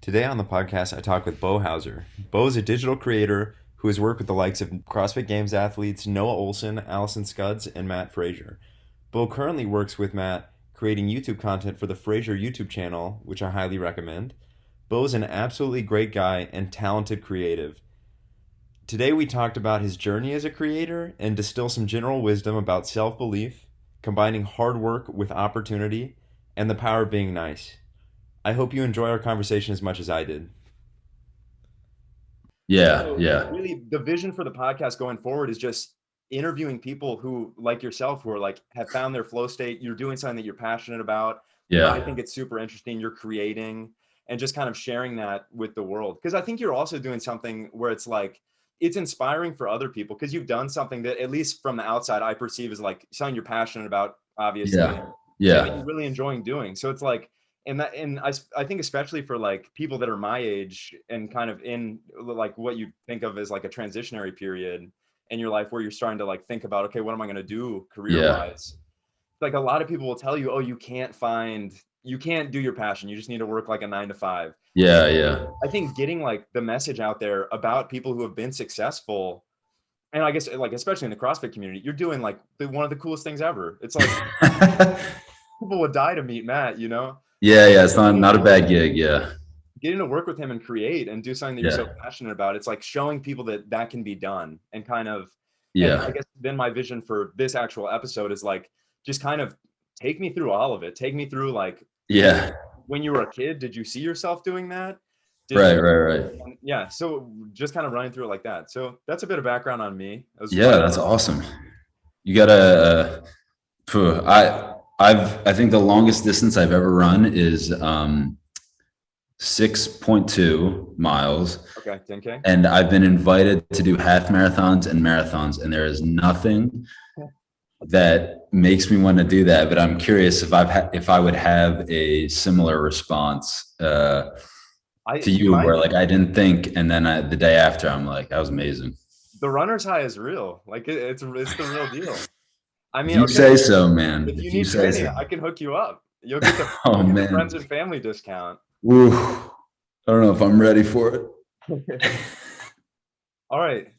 Today on the podcast, I talk with Beau Hauser. Beau is a digital creator who has worked with the likes of CrossFit Games athletes Noah Ohlsen, Allison Scudds, and Mat Fraser. Beau currently works with Mat creating YouTube content for the Fra5er YouTube channel, which I highly recommend. Beau is an absolutely great guy and talented creative. Today we talked about his journey as a creator and distill some general wisdom about self-belief, combining hard work with opportunity, and the power of being nice. I hope you enjoy our conversation as much as I did. Yeah. Really, the vision for the podcast going forward is just interviewing people who, like yourself, who are like have found their flow state. You're doing something that you're passionate about. Yeah. I think it's super interesting. You're creating and just kind of sharing that with the world. Because I think you're also doing something where it's like it's inspiring for other people because you've done something that, at least from the outside, I perceive as like something you're passionate about, obviously. Yeah. And that you're really enjoying doing. So it's like, and I think especially for like people that are my age and kind of in like what you think of as like a transitionary period in your life where you're starting to like think about, okay, what am I going to do career wise? Like a lot of people will tell you, oh, you can't do your passion. You just need to work like a 9 to 5. Yeah. I think getting like the message out there about people who have been successful, and I guess like especially in the CrossFit community, you're doing like one of the coolest things ever. It's like people would die to meet Mat, you know? Yeah. It's not a bad gig. Yeah. Getting to work with him and create and do something that you're so passionate about. It's like showing people that that can be done and kind of, and I guess then my vision for this actual episode is like, just kind of take me through all of it. Take me through like, when you were a kid, did you see yourself doing that? Right. Yeah. So just kind of running through it like that. So that's a bit of background on me. That's awesome. You gotta, I think the longest distance I've ever run is 6.2 miles. Okay, 10K. And I've been invited to do half marathons and marathons, and there is nothing that makes me want to do that. But I'm curious if I would have a similar response to you, where like I didn't think, and then the day after I'm like, that was amazing. The runner's high is real. Like it's the real deal. I mean, you say so, man. If you need training, I can hook you up. You'll get the friends and family discount. Ooh, I don't know if I'm ready for it. All right.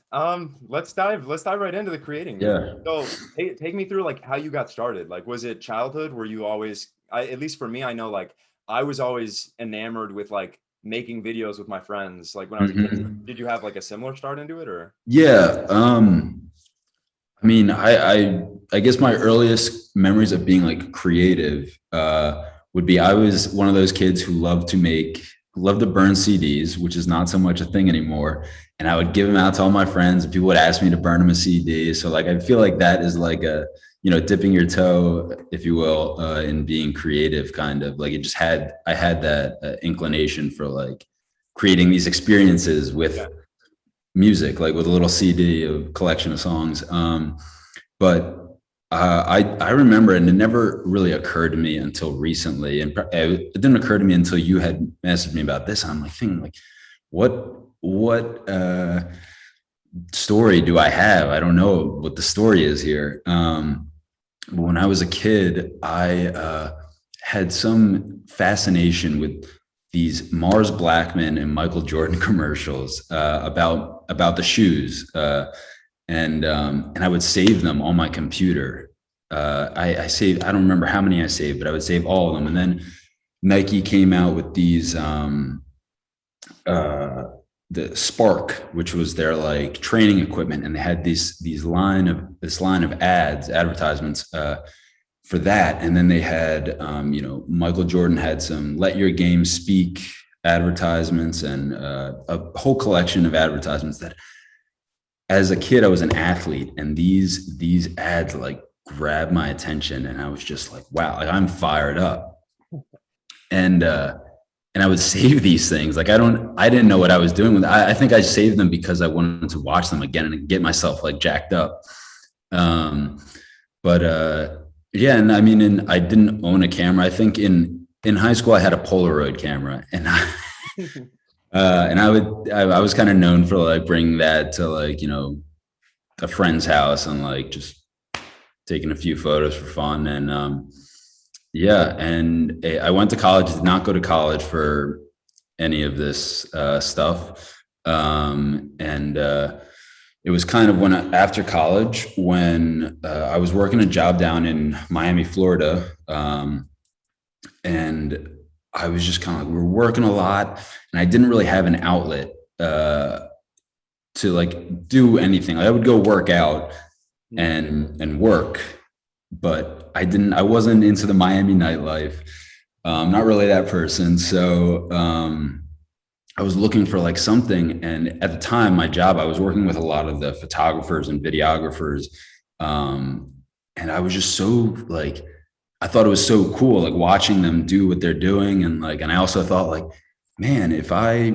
Let's dive right into the creating. Yeah. So take me through like how you got started. Like, was it childhood? Were you always, at least for me, I know like I was always enamored with like making videos with my friends. Like when I was a kid, did you have like a similar start into it or? Yeah. I mean, I guess my earliest memories of being like creative would be I was one of those kids who loved to burn CDs, which is not so much a thing anymore. And I would give them out to all my friends, and people would ask me to burn them a CD. So like, I feel like that is like dipping your toe, if you will, in being creative, kind of like I had that inclination for like creating these experiences with music, like with a little CD, a collection of songs. But I remember, and it never really occurred to me until recently, and it didn't occur to me until you had messaged me about this. And I'm like thinking, like, what story do I have? I don't know what the story is here. But when I was a kid, I had some fascination with these Mars Blackmon and Michael Jordan commercials about the shoes. And I would save them on my computer. I saved, I don't remember how many I saved, but I would save all of them. And then Nike came out with these, the Spark, which was their like training equipment. And they had this line of advertisements for that. And then they had, Michael Jordan had some Let Your Game Speak advertisements and a whole collection of advertisements that, as a kid, I was an athlete, and these ads like grabbed my attention, and I was just like, wow, like I'm fired up. And I would save these things. Like I didn't know what I was doing with it. I think I saved them because I wanted to watch them again and get myself like jacked up. And I mean, I didn't own a camera. I think in high school I had a Polaroid camera, and I was kind of known for like bringing that to like, a friend's house and like just taking a few photos for fun. And I went to college, did not go to college for any of this stuff. And it was kind of after college when I was working a job down in Miami, Florida. And I was just kind of like, we were working a lot and I didn't really have an outlet to like do anything. I would go work out and work, but I wasn't into the Miami nightlife. Not really that person. So I was looking for like something. And at the time, my job, I was working with a lot of the photographers and videographers. And I was just so like, I thought it was so cool, like watching them do what they're doing. And like, and I also thought like, man, if I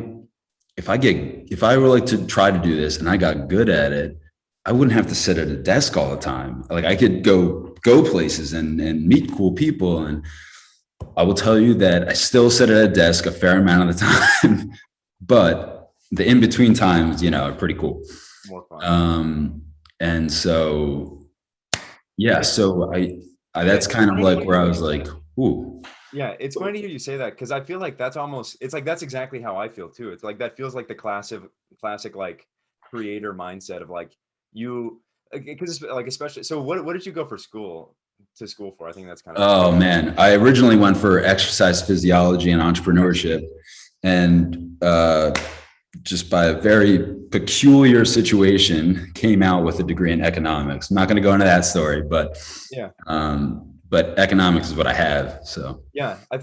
were like to try to do this and I got good at it, I wouldn't have to sit at a desk all the time. Like I could go places and meet cool people. And I will tell you that I still sit at a desk a fair amount of the time, but the in-between times, you know, are pretty cool. More fun. And so, yeah, so that's kind of like where I was like, ooh. Yeah, it's funny to hear you say that because I feel like that's exactly how I feel too. It's like that feels like the classic like creator mindset of like you, because like especially. So what did you go to school for? I think that's kind of. Oh man, I originally went for exercise physiology and entrepreneurship, and just by a very peculiar situation, came out with a degree in economics. I'm not going to go into that story, but yeah. But economics is what I have. So yeah, I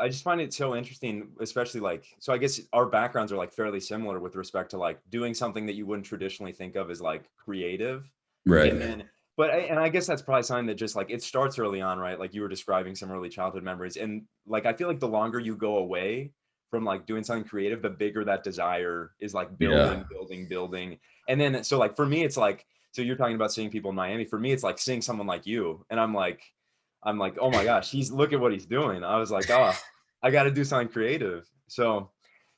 just find it so interesting, especially like, so I guess our backgrounds are like fairly similar with respect to like doing something that you wouldn't traditionally think of as like creative. right. And then, and I guess that's probably something that just like, it starts early on, right? Like you were describing some early childhood memories. And like, I feel like the longer you go away from like doing something creative, the bigger that desire is like building. And then, so like, for me, it's like, so you're talking about seeing people in Miami. For me, it's like seeing someone like you. And I'm like, oh my gosh, look at what he's doing. I was like, oh, I got to do something creative. So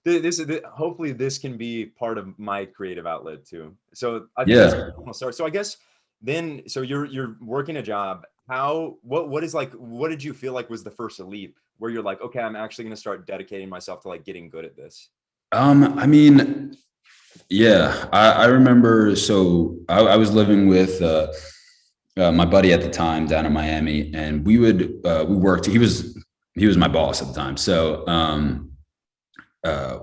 hopefully this can be part of my creative outlet too. So I think that's where we'll start. So I guess then, so you're working a job. What did you feel like was the first leap where you're like, okay, I'm actually going to start dedicating myself to like getting good at this? I mean, yeah, I remember. So I was living with my buddy at the time down in Miami, and we worked. He was my boss at the time. So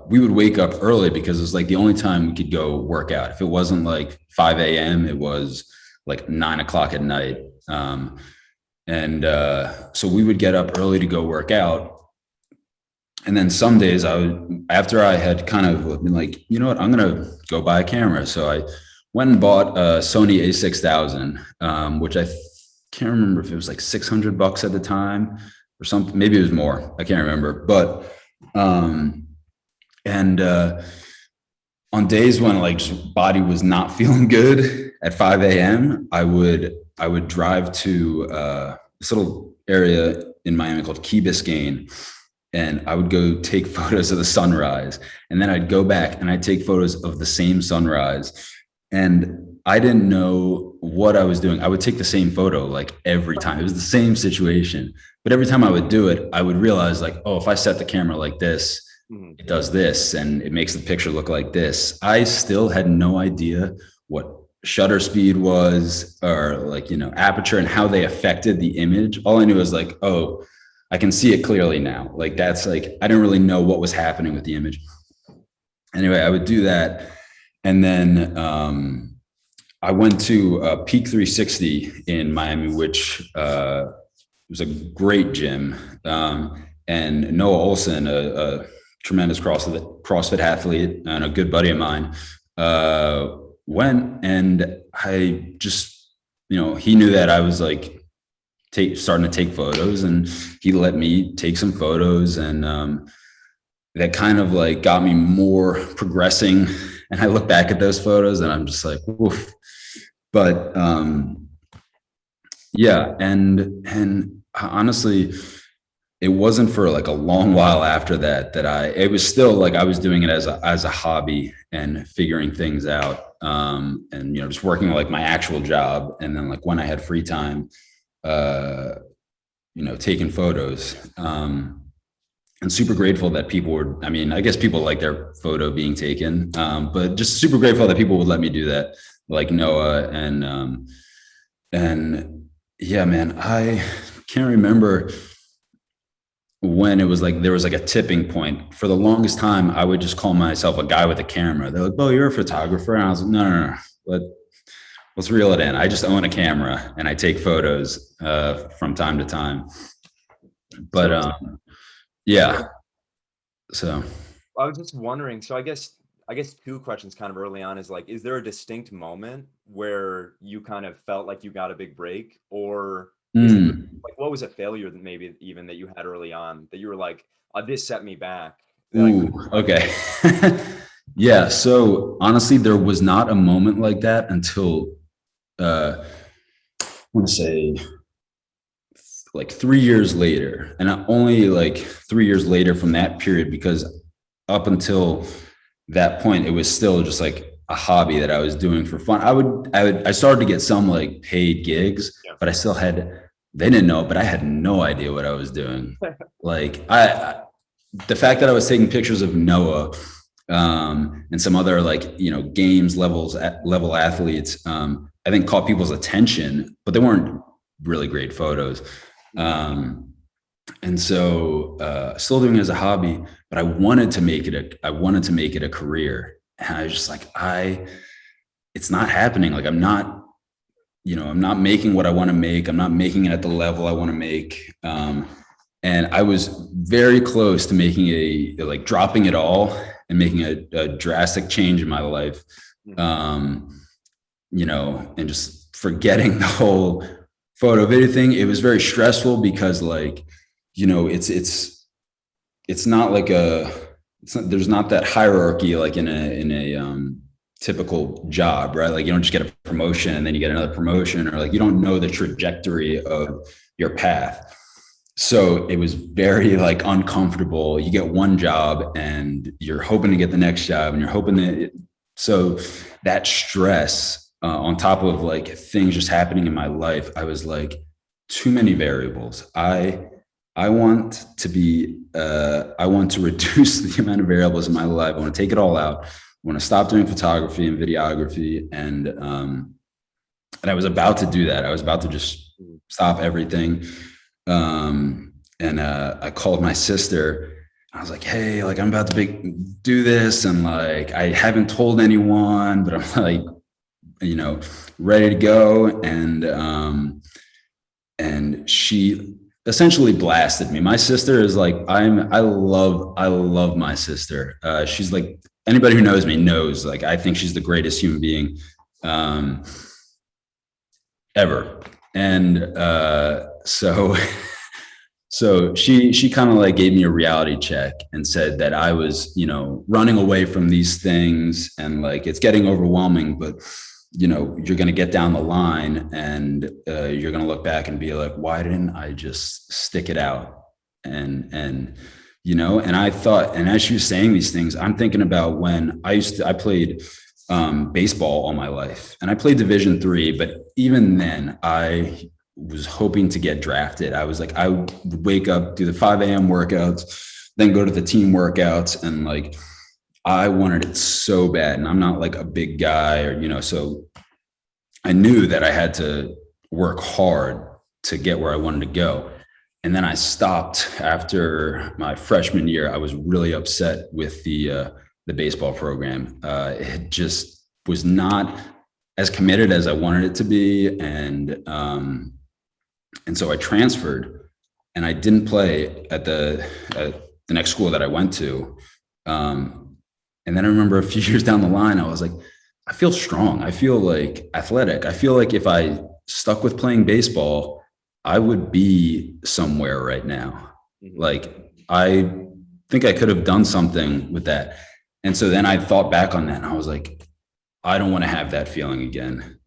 we would wake up early because it was like the only time we could go work out. If it wasn't like 5 a.m., it was like 9 o'clock at night. So we would get up early to go work out. And then some days after I had kind of been like, you know what, I'm going to go buy a camera. So I went and bought a Sony a6000, which I can't remember if it was like $600 at the time or something. Maybe it was more. I can't remember. But, on days when like just body was not feeling good at 5 a.m., I would drive to this little area in Miami called Key Biscayne. And I would go take photos of the sunrise. And then I'd go back and I'd take photos of the same sunrise. And I didn't know what I was doing. I would take the same photo like every time. It was the same situation. But every time I would do it, I would realize like, oh, if I set the camera like this, it does this and it makes the picture look like this. I still had no idea what shutter speed was or like, you know, aperture and how they affected the image. All I knew was like, oh, I can see it clearly now. Like that's like, I didn't really know what was happening with the image. Anyway, I would do that. And then I went to Peak 360 in Miami, which was a great gym. And Noah Ohlsen, a tremendous CrossFit athlete and a good buddy of mine, went, and I just, you know, he knew that I was like starting to take photos, and he let me take some photos, and that kind of like got me more progressing. And I look back at those photos and I'm just like, woof. But yeah, and honestly, it wasn't for like a long while after that it was still like I was doing it as a hobby and figuring things out, and you know, just working like my actual job, and then like when I had free time, you know, taking photos. and super grateful that people were, I mean, I guess people like their photo being taken, but just super grateful that people would let me do that, like Noah. And yeah, man, I can't remember when it was like, there was like a tipping point. For the longest time, I would just call myself a guy with a camera. They're like, "Oh, you're a photographer." And I was like, no. Let's reel it in. I just own a camera and I take photos from time to time. But yeah, so I was just wondering, so I guess two questions kind of early on is like, is there a distinct moment where you kind of felt like you got a big break, or is it like, what was a failure that maybe even that you had early on that you were like, this set me back that I could. Okay. Yeah, so honestly, there was not a moment like that until I want to say like 3 years later, and only like 3 years later from that period, because up until that point, it was still just like a hobby that I was doing for fun. I started to get some like paid gigs, Yeah. but I still had, they didn't know, but I had no idea what I was doing. Like the fact that I was taking pictures of Noah and some other like, games level athletes, I think caught people's attention, but they weren't really great photos. And so still doing it as a hobby, but I wanted to make it a career. And I was just like, it's not happening. Like I'm not making what I want to make. I'm not making it at the level I want to make. And I was very close to making like dropping it all and making a drastic change in my life. And just forgetting the whole photo video thing. It was very stressful because like, it's not like there's not that hierarchy like in a typical job, right? Like you don't just get a promotion and then you get another promotion, or like you don't know the trajectory of your path. So it was very like uncomfortable. You get one job and you're hoping to get the next job, and you're hoping so that stress on top of like things just happening in my life, I was like, too many variables. I want to reduce the amount of variables in my life. I want to take it all out. I want to stop doing photography and videography. And I was about to do that. I was about to just stop everything. And I called my sister. I was like, "Hey, like I'm about to do this. And like, I haven't told anyone, but I'm like, ready to go." And she essentially blasted me. My sister is like, I love my sister. She's like, anybody who knows me knows, like, I think she's the greatest human being ever. And so she kind of like gave me a reality check and said that I was, running away from these things, and like, it's getting overwhelming, but you're going to get down the line and you're going to look back and be like, why didn't I just stick it out? And I thought, and as she was saying these things, I'm thinking about when I played baseball all my life, and I played Division III, but even then I was hoping to get drafted. I was like, I would wake up, do the 5 a.m. workouts, then go to the team workouts, and like, I wanted it so bad. And I'm not like a big guy, or, so I knew that I had to work hard to get where I wanted to go. And then I stopped after my freshman year. I was really upset with the baseball program. It just was not as committed as I wanted it to be. And so I transferred, and I didn't play at the next school that I went to. And then I remember a few years down the line, I was like, I feel strong. I feel like athletic. I feel like if I stuck with playing baseball, I would be somewhere right now. Like, I think I could have done something with that. And so then I thought back on that, and I was like, I don't want to have that feeling again.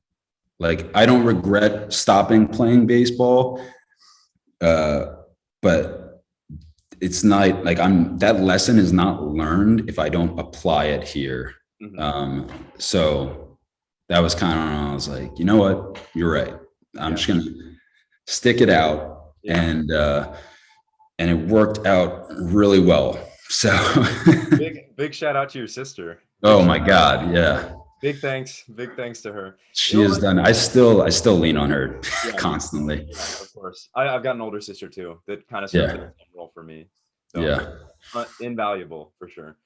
Like, I don't regret stopping playing baseball, but it's not like that lesson is not learned if I don't apply it here. So that was kind of, I was like, you know what, you're right. I'm just going to stick it out. And and it worked out really well. So Big shout out to your sister. oh my God, yeah. Big thanks to her. You She know has what? done. I still lean on her Yeah, constantly. yeah, of course. I've got an older sister too that kind of serves Yeah, as a role for me. So yeah, invaluable for sure.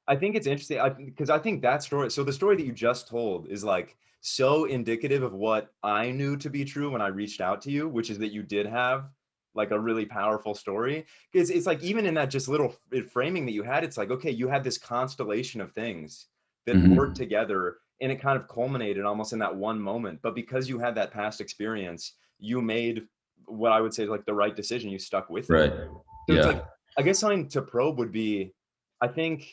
I think it's interesting because I think that story, so the story that you just told is like so indicative of what I knew to be true when I reached out to you, which is that you did have like a really powerful story. Because it's like even in that just little framing that you had, it's like, okay, you had this constellation of things that worked hmm together and it kind of culminated almost in that one moment. But because you had that past experience, you made what I would say is like the right decision. You stuck with it. right, So it's like, yeah, I guess something to probe would be, I think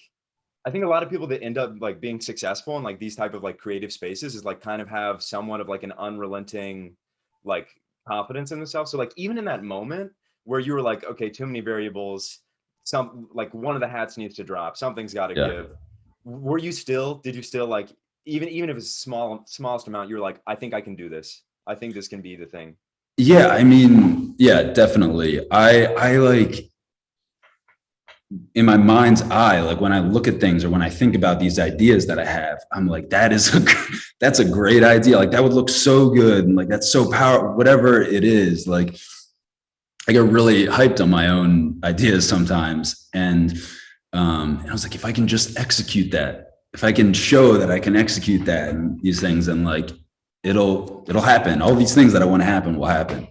I think a lot of people that end up like being successful in like these type of like creative spaces is like kind of have somewhat of like an unrelenting like confidence in themselves. So like even in that moment where you were like, okay, too many variables, some like one of the hats needs to drop, something's got to yeah. give. Did you still like even if it's smallest amount, you're like, I think I can do this. I think this can be the thing. Yeah, I mean, yeah, definitely. I like in my mind's eye, like when I look at things or when I think about these ideas that I have, I'm like, that's a great idea. Like that would look so good. And like, that's so powerful, whatever it is. Like I get really hyped on my own ideas sometimes. And I was like, if I can just execute that, if I can show that I can execute that and these things, and like, it'll happen. All these things that I want to happen will happen.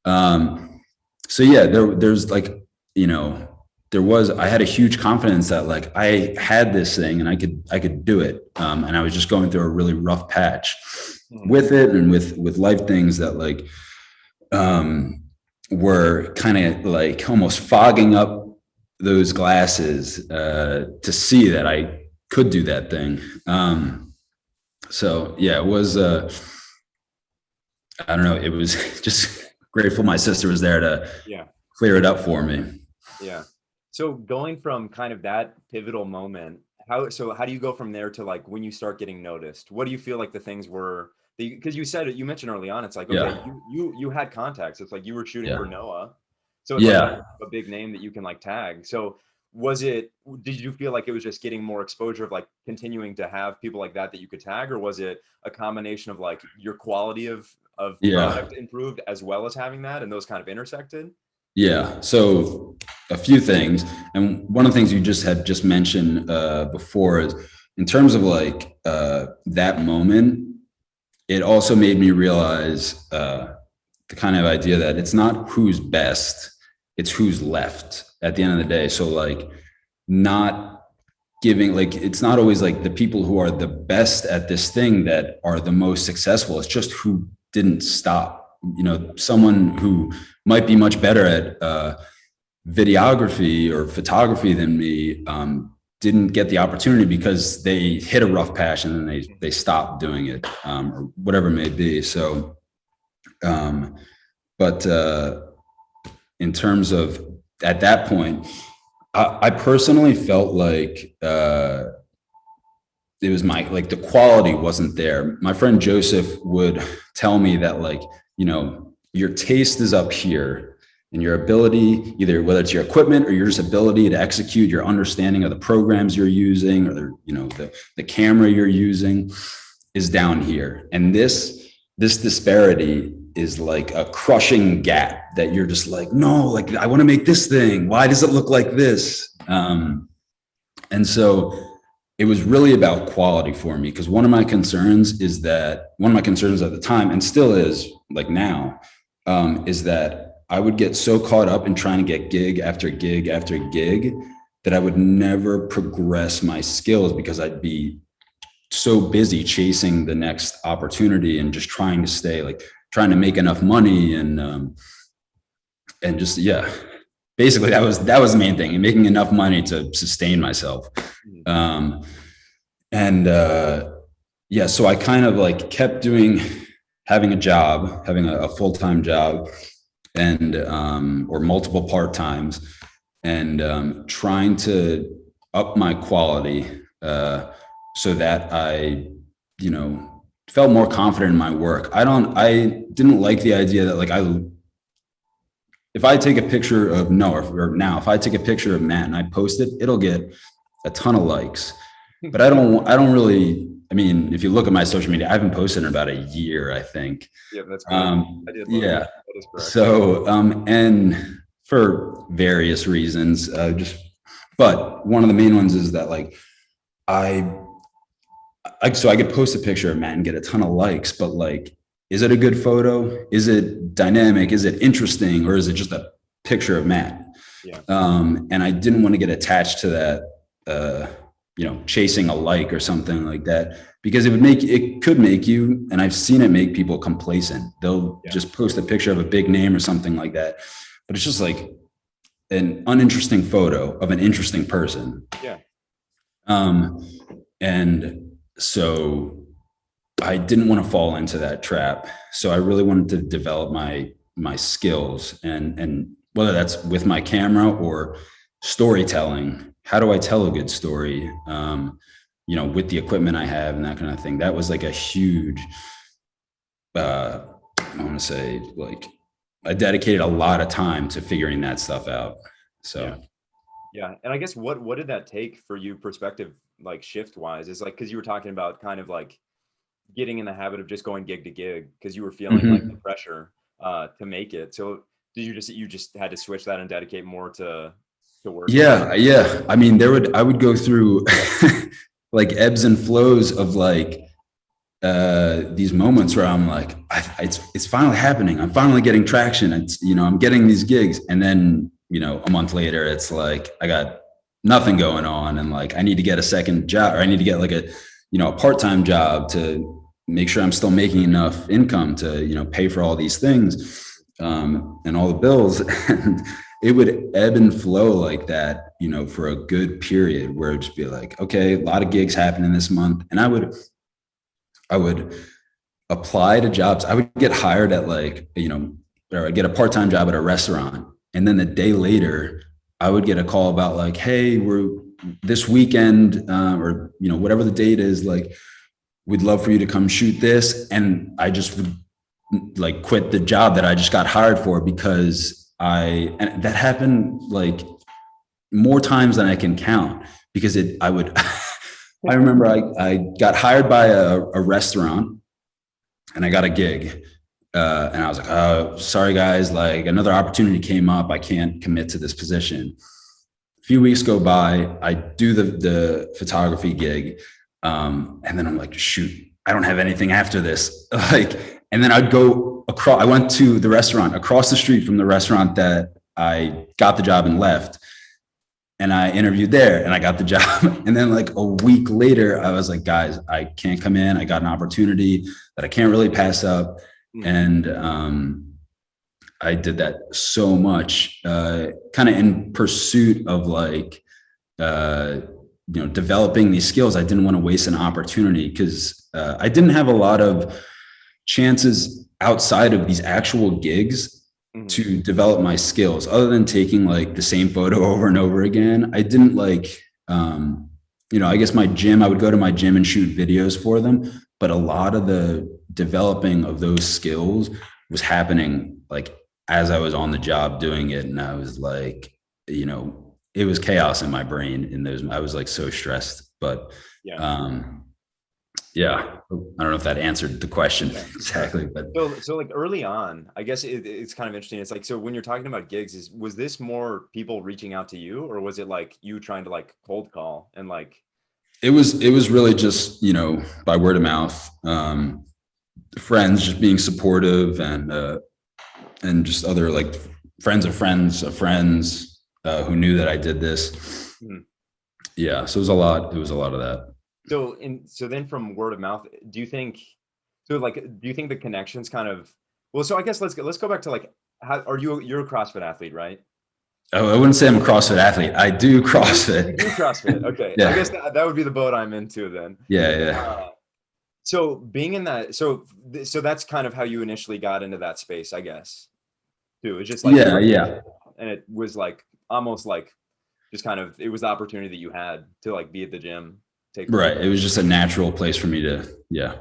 So yeah, there's like, you know, I had a huge confidence that like I had this thing and I could do it. And I was just going through a really rough patch with it and with life things that like were kind of like almost fogging up those glasses to see that I could do that thing. So yeah, it was I don't know, it was just grateful my sister was there to Yeah. clear it up for me. Yeah. So going from kind of that pivotal moment, how do you go from there to like when you start getting noticed? What do you feel like the things were? Because you mentioned early on, it's like, okay, Yeah. you had contacts. It's like you were shooting for Yeah. Noah, so it's like you Yeah. have a big name that you can like tag. So did you feel like it was just getting more exposure of like continuing to have people like that you could tag, or was it a combination of like your quality of Yeah. product improved as well as having that and those kind of intersected? Yeah. So a few things. And one of the things you just mentioned before is in terms of like that moment, it also made me realize the kind of idea that it's not who's best, it's who's left at the end of the day. So like not giving, like, it's not always like the people who are the best at this thing that are the most successful. It's just who didn't stop. You know, someone who might be much better at videography or photography than me didn't get the opportunity because they hit a rough patch and then they stopped doing it or whatever it may be. So, but in terms of at that point, I personally felt like it was like the quality wasn't there. My friend Joseph would tell me that like, you know, your taste is up here and your ability, either whether it's your equipment or your just ability to execute, your understanding of the programs you're using or the, you know, the camera you're using is down here. And this disparity is like a crushing gap that you're just like, no, like I want to make this thing. Why does it look like this? And so it was really about quality for me, because one of my concerns at the time, and still is like now, is that I would get so caught up in trying to get gig after gig after gig that I would never progress my skills because I'd be so busy chasing the next opportunity and just trying to make enough money and just, yeah, basically that was the main thing, and making enough money to sustain myself. Yeah, so I kind of like kept having a full-time job and or multiple part-times, and trying to up my quality so that I, you know, felt more confident in my work. I didn't like the idea that like if I take a picture of Noah, or now if I take a picture of Matt and I post it, it'll get a ton of likes. But I don't really, I mean, if you look at my social media, I haven't posted in about a year, I think. Yeah, that's great. I did look. Yeah. That is correct. So, and for various reasons, but one of the main ones is that like, so I could post a picture of Matt and get a ton of likes, but like, is it a good photo? Is it dynamic? Is it interesting? Or is it just a picture of Matt? Yeah. And I didn't want to get attached to that, chasing a like or something like that, because it could make you, and I've seen it make people complacent. They'll just post a picture of a big name or something like that, but it's just like an uninteresting photo of an interesting person. Yeah. And so I didn't want to fall into that trap. So I really wanted to develop my skills, and whether that's with my camera or storytelling. How do I tell a good story? With the equipment I have and that kind of thing. That was like a huge, I want to say, like, I dedicated a lot of time to figuring that stuff out. So yeah. And I guess what did that take for you, perspective, like shift wise? Is like, because you were talking about kind of like getting in the habit of just going gig to gig because you were feeling like the pressure to make it. So did you just had to switch that and dedicate more to work? Yeah. I mean, I would go through like ebbs and flows of like these moments where I'm like, it's finally happening. I'm finally getting traction. I'm getting these gigs. And then, a month later, it's like, I got nothing going on. And like, I need to get a second job, or I need to get like a part-time job to make sure I'm still making enough income to, pay for all these things and all the bills. And it would ebb and flow like that, for a good period, where it'd just be like, okay, a lot of gigs happening this month. And I would apply to jobs. I would get hired at like, or I'd get a part-time job at a restaurant. And then the day later, I would get a call about like, hey, we're this weekend, or, whatever the date is, like, we'd love for you to come shoot this. And I just would like quit the job that I just got hired for, because and that happened like more times than I can count, because I remember I got hired by a restaurant and I got a gig. And I was like, oh, sorry guys, like another opportunity came up. I can't commit to this position. A few weeks go by, I do the photography gig. And then I'm like, shoot, I don't have anything after this. And then I went to the restaurant across the street from the restaurant that I got the job and left. And I interviewed there and I got the job. And then like a week later, I was like, guys, I can't come in. I got an opportunity that I can't really pass up. And I did that so much, kind of in pursuit of like, developing these skills. I didn't want to waste an opportunity, because I didn't have a lot of chances outside of these actual gigs to develop my skills, other than taking like the same photo over and over again. I didn't like, I guess my gym, I would go to my gym and shoot videos for them. But a lot of the developing of those skills was happening like as I was on the job doing it. And I was like, it was chaos in my brain in those. I was like so stressed, but I don't know if that answered the question exactly, but so like early on, I guess it's kind of interesting. It's like, so when you're talking about gigs, was this more people reaching out to you, or was it like you trying to like cold call and like? It was really just, by word of mouth, friends just being supportive, and just other like friends of friends of friends who knew that I did this. Yeah. So it was a lot of that. So then from word of mouth, do you think the connections kind of, well, so I guess let's go back to like, you're a CrossFit athlete, right? I wouldn't say I'm a CrossFit athlete. I do CrossFit. You do CrossFit. Okay. Yeah. I guess that would be the boat I'm into then. Yeah. So being in that, so that's kind of how you initially got into that space, I guess. Too. It's just like, yeah. And it was like, almost like just kind of, it was the opportunity that you had to like be at the gym. Right. It was just a natural place for me to, yeah.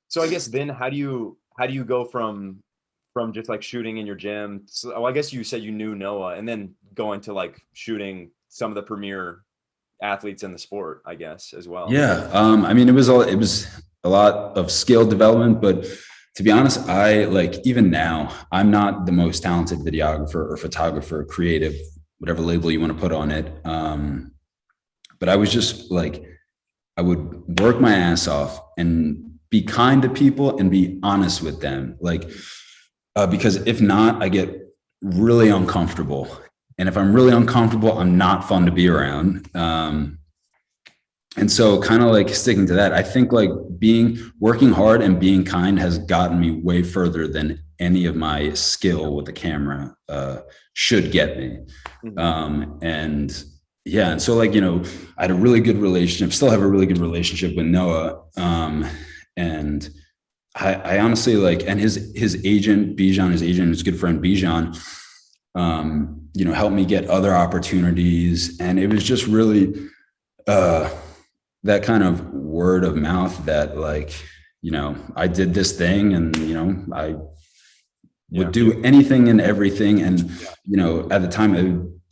So I guess then how do you go from from just like shooting in your gym. So, oh, I guess you said you knew Noah, and then going to like shooting some of the premier athletes in the sport, I guess, as well. Yeah. I mean, it was a lot of skill development, but to be honest, I like, even now, I'm not the most talented videographer or photographer, creative, whatever label you want to put on it. But I was just like, I would work my ass off and be kind to people and be honest with them. Like, because if not, I get really uncomfortable. And if I'm really uncomfortable, I'm not fun to be around. And so kind of like sticking to that, I think like working hard and being kind has gotten me way further than any of my skill with the camera should get me. And yeah, and so like, you know, I had a really good relationship, still have a really good relationship with Noah. And I honestly like, and his agent, Bijan, his good friend Bijan, you know, helped me get other opportunities. And it was just really that kind of word of mouth that like, you know, I did this thing and, you know, I would do anything and everything. And, you know, at the time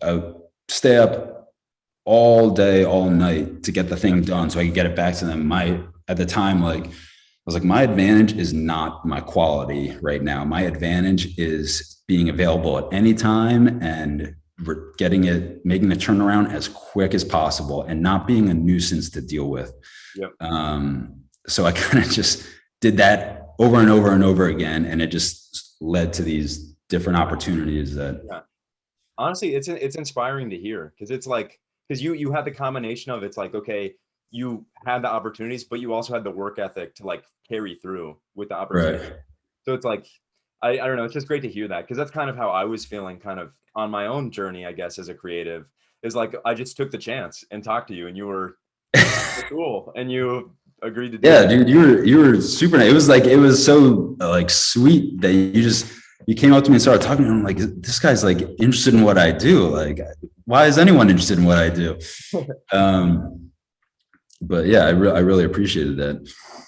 I would stay up all day, all night to get the thing done so I could get it back to them. At the time, like, I was like, my advantage is not my quality right now. My advantage is being available at any time and making the turnaround as quick as possible and not being a nuisance to deal with. So I kind of just did that over and over and over again. And it just led to these different opportunities that. Honestly, it's inspiring to hear. Cause it's like, cause you had the combination of, it's like, okay, you had the opportunities, but you also had the work ethic to like carry through with the opportunity. Right. So it's like, I don't know. It's just great to hear that, because that's kind of how I was feeling kind of on my own journey, I guess, as a creative, is like, I just took the chance and talked to you, and you were cool, and you agreed to do it. Dude, you were super nice. It was so like sweet that you came up to me and started talking to me. I'm like, this guy's like interested in what I do. Like, why is anyone interested in what I do? But yeah, I really appreciated that.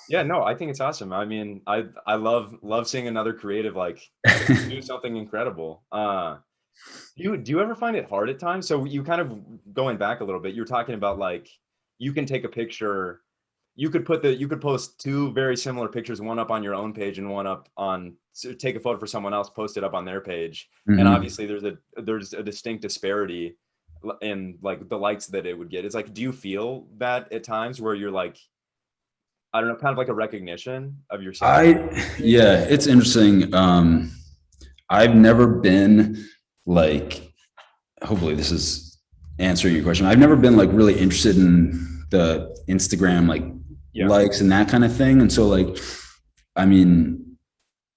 Yeah, no, I think it's awesome. I mean, I love seeing another creative like do something incredible. Do you ever find it hard at times? So you kind of, going back a little bit, you're talking about like, you can take a picture, you could post two very similar pictures, one up on your own page and one up take a photo for someone else, post it up on their page. And obviously there's a distinct disparity in like the likes that it would get. It's like, do you feel that at times where you're like, I don't know, kind of like a recognition of yourself? Yeah, it's interesting. I've never been like, hopefully this is answering your question. I've never been like really interested in the Instagram, like likes and that kind of thing. And so like, I mean,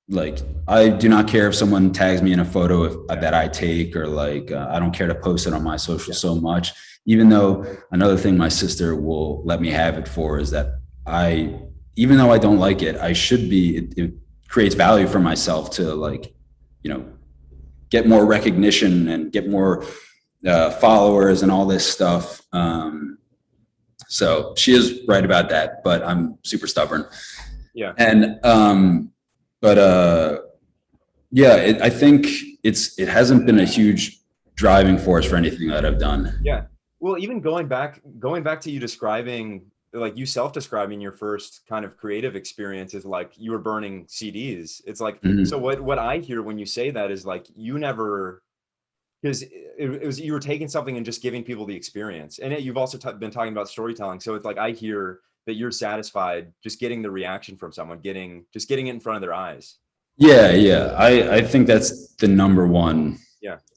like, I do not care if someone tags me in a photo that I take, or like, I don't care to post it on my social so much, even though another thing my sister will let me have it for is that even though I don't like it, I should be, it creates value for myself to like, you know, get more recognition and get more followers and all this stuff. So she is right about that, but I'm super stubborn. Yeah. And, I think it hasn't been a huge driving force for anything that I've done. Yeah. Well, even going back to you describing, like you self-describing your first kind of creative experience is like you were burning CDs. It's like, so what I hear when you say that is like, you never, because it was, you were taking something and just giving people the experience. And you've also been talking about storytelling. So it's like, I hear that you're satisfied just getting the reaction from someone, just getting it in front of their eyes. Yeah. I think that's the number one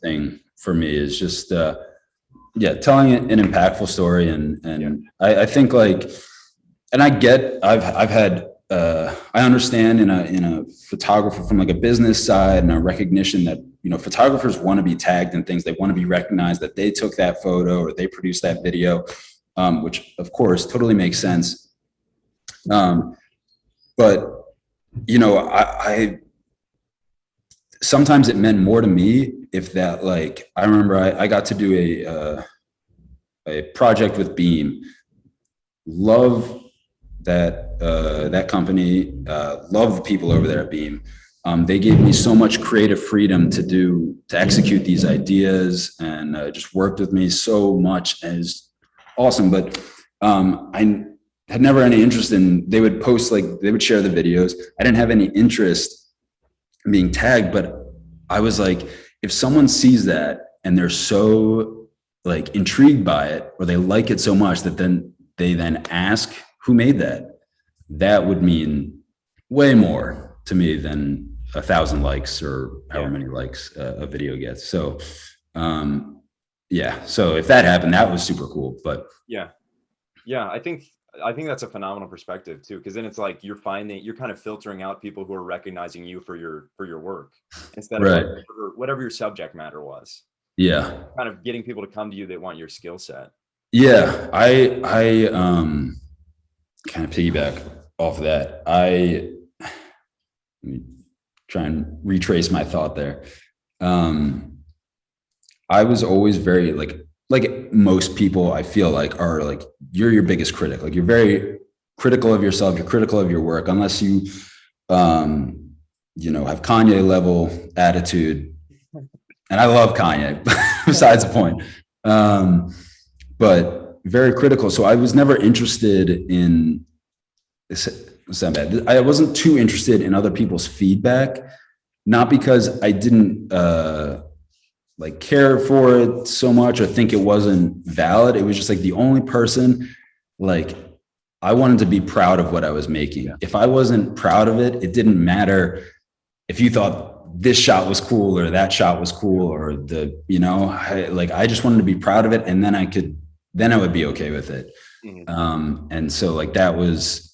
thing for me, is just, telling an impactful story. And I think like, and I've had, I understand in a photographer from like a business side and a recognition that, you know, photographers want to be tagged in things. They want to be recognized that they took that photo or they produced that video, which of course totally makes sense. But you know, I sometimes it meant more to me if that, like, I remember I got to do a project with Beam. Love that company, love the people over there at Beam. they gave me so much creative freedom to execute these ideas, and just worked with me so much, as awesome. But I had never any interest in, they would post, like, they would share the videos. I didn't have any interest in being tagged, but I was like, if someone sees that and they're so like intrigued by it, or they like it so much that then they ask who made that, that would mean way more to me than 1,000 likes or however many likes a video gets. So yeah, so if that happened, that was super cool. But yeah, I think that's a phenomenal perspective too, because then it's like you're kind of filtering out people who are recognizing you for your work, instead of right, whatever your subject matter was. yeah, Kind of getting people to come to you that want your skill set. yeah. I kind of piggyback off of that. Let me try and retrace my thought there. I was always very like most people, I feel like, are like, you're your biggest critic. Like, you're very critical of yourself. You're critical of your work, unless you, have Kanye level attitude. And I love Kanye, besides the point. But very critical. So I was never interested in, I wasn't too interested in other people's feedback, not because I didn't like care for it so much or think it wasn't valid. It was just like the only person, like, I wanted to be proud of what I was making. Yeah. If I wasn't proud of it, it didn't matter if you thought this shot was cool or that shot was cool, or I just wanted to be proud of it. And then I would be okay with it. Mm-hmm. And so like, that was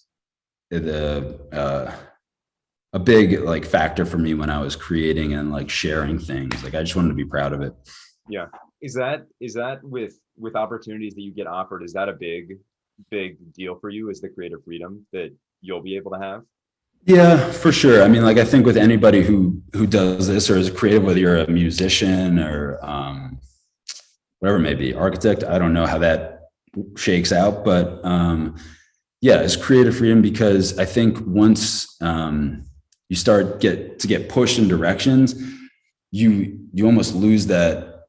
a big like factor for me when I was creating and like sharing things. Like, I just wanted to be proud of it. Yeah. Is that with opportunities that you get offered, is that a big deal for you? Is the creative freedom that you'll be able to have? Yeah, for sure. I mean, like, I think with anybody who does this or is creative, whether you're a musician or whatever it may be, architect, I don't know how that shakes out, but yeah, it's creative freedom, because I think once you start to get pushed in directions, you almost lose that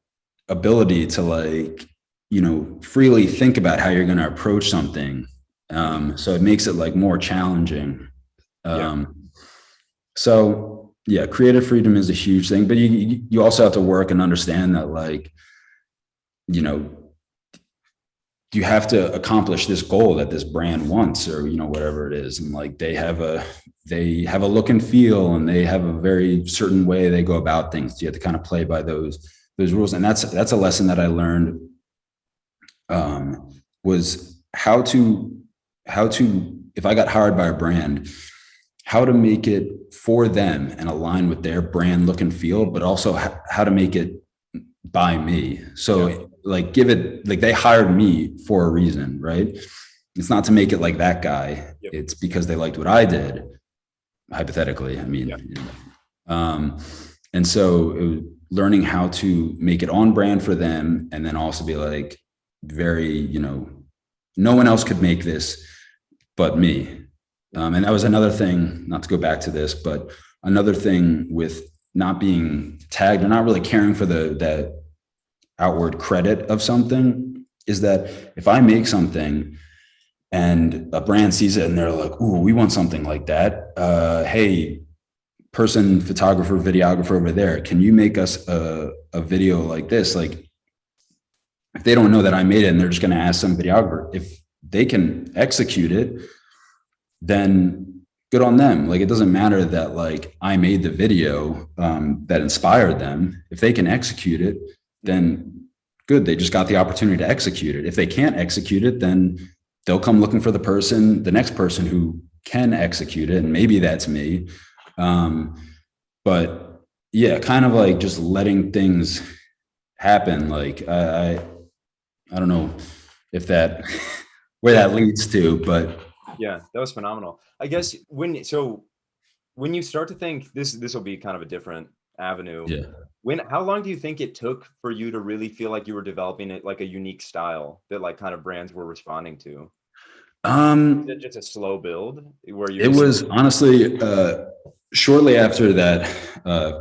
ability to, like, freely think about how you're going to approach something. So it makes it like more challenging. So yeah, creative freedom is a huge thing, but you also have to work and understand that, like, you have to accomplish this goal that this brand wants, or whatever it is, and like they have a look and feel, and they have a very certain way they go about things. You have to kind of play by those rules, and that's a lesson that I learned. Was how to if I got hired by a brand, how to make it for them and align with their brand look and feel, but also how to make it by me. So like, give it, like, they hired me for a reason, right? It's not to make it like that guy. Yep. It's because they liked what I did, hypothetically. I mean, and so it was learning how to make it on brand for them, and then also be like, very, no one else could make this but me. And that was another thing, not to go back to this, but another thing with not being tagged or not really caring for that outward credit of something, is that if I make something and a brand sees it and they're like, "Ooh, we want something like that. Hey, person, photographer, videographer over there, can you make us a video like this?" Like, if they don't know that I made it and they're just going to ask some videographer, if they can execute it, then good on them. Like, it doesn't matter that, like, I made the video that inspired them. If they can execute it, then good. They just got the opportunity to execute it. If they can't execute it, then they'll come looking for the next person who can execute it. And maybe that's me. But yeah, kind of like just letting things happen. Like, I don't know if that, where that leads to, but yeah, that was phenomenal. I guess when you start to think this will be kind of a different avenue. Yeah. How long do you think it took for you to really feel like you were developing it, like a unique style that, like, kind of brands were responding to? Um, Is it just a slow build where you it just, was honestly shortly after that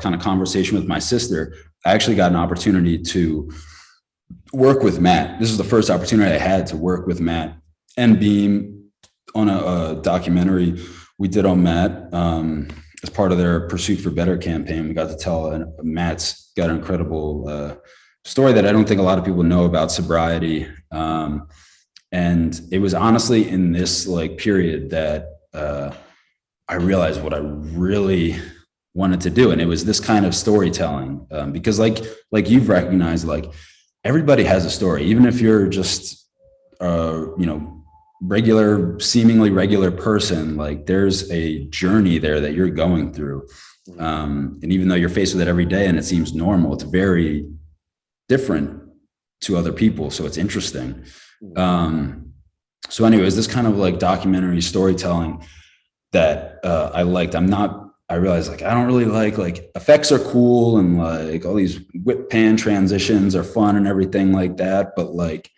kind of conversation with my sister, I actually got an opportunity to work with Matt. This is the first opportunity I had to work with Matt and Beam on a documentary we did on Matt as part of their Pursuit for Better campaign. We got to tell Matt's got an incredible story that I don't think a lot of people know about sobriety. And it was honestly in this like period that I realized what I really wanted to do, and it was this kind of storytelling. Because like you've recognized, like everybody has a story, even if you're just seemingly regular person. Like there's a journey there that you're going through, and even though you're faced with it every day and it seems normal, it's very different to other people. So it's interesting. So anyways, this kind of like documentary storytelling that I liked. I realized like I don't really like effects are cool and like all these whip pan transitions are fun and everything like that, but like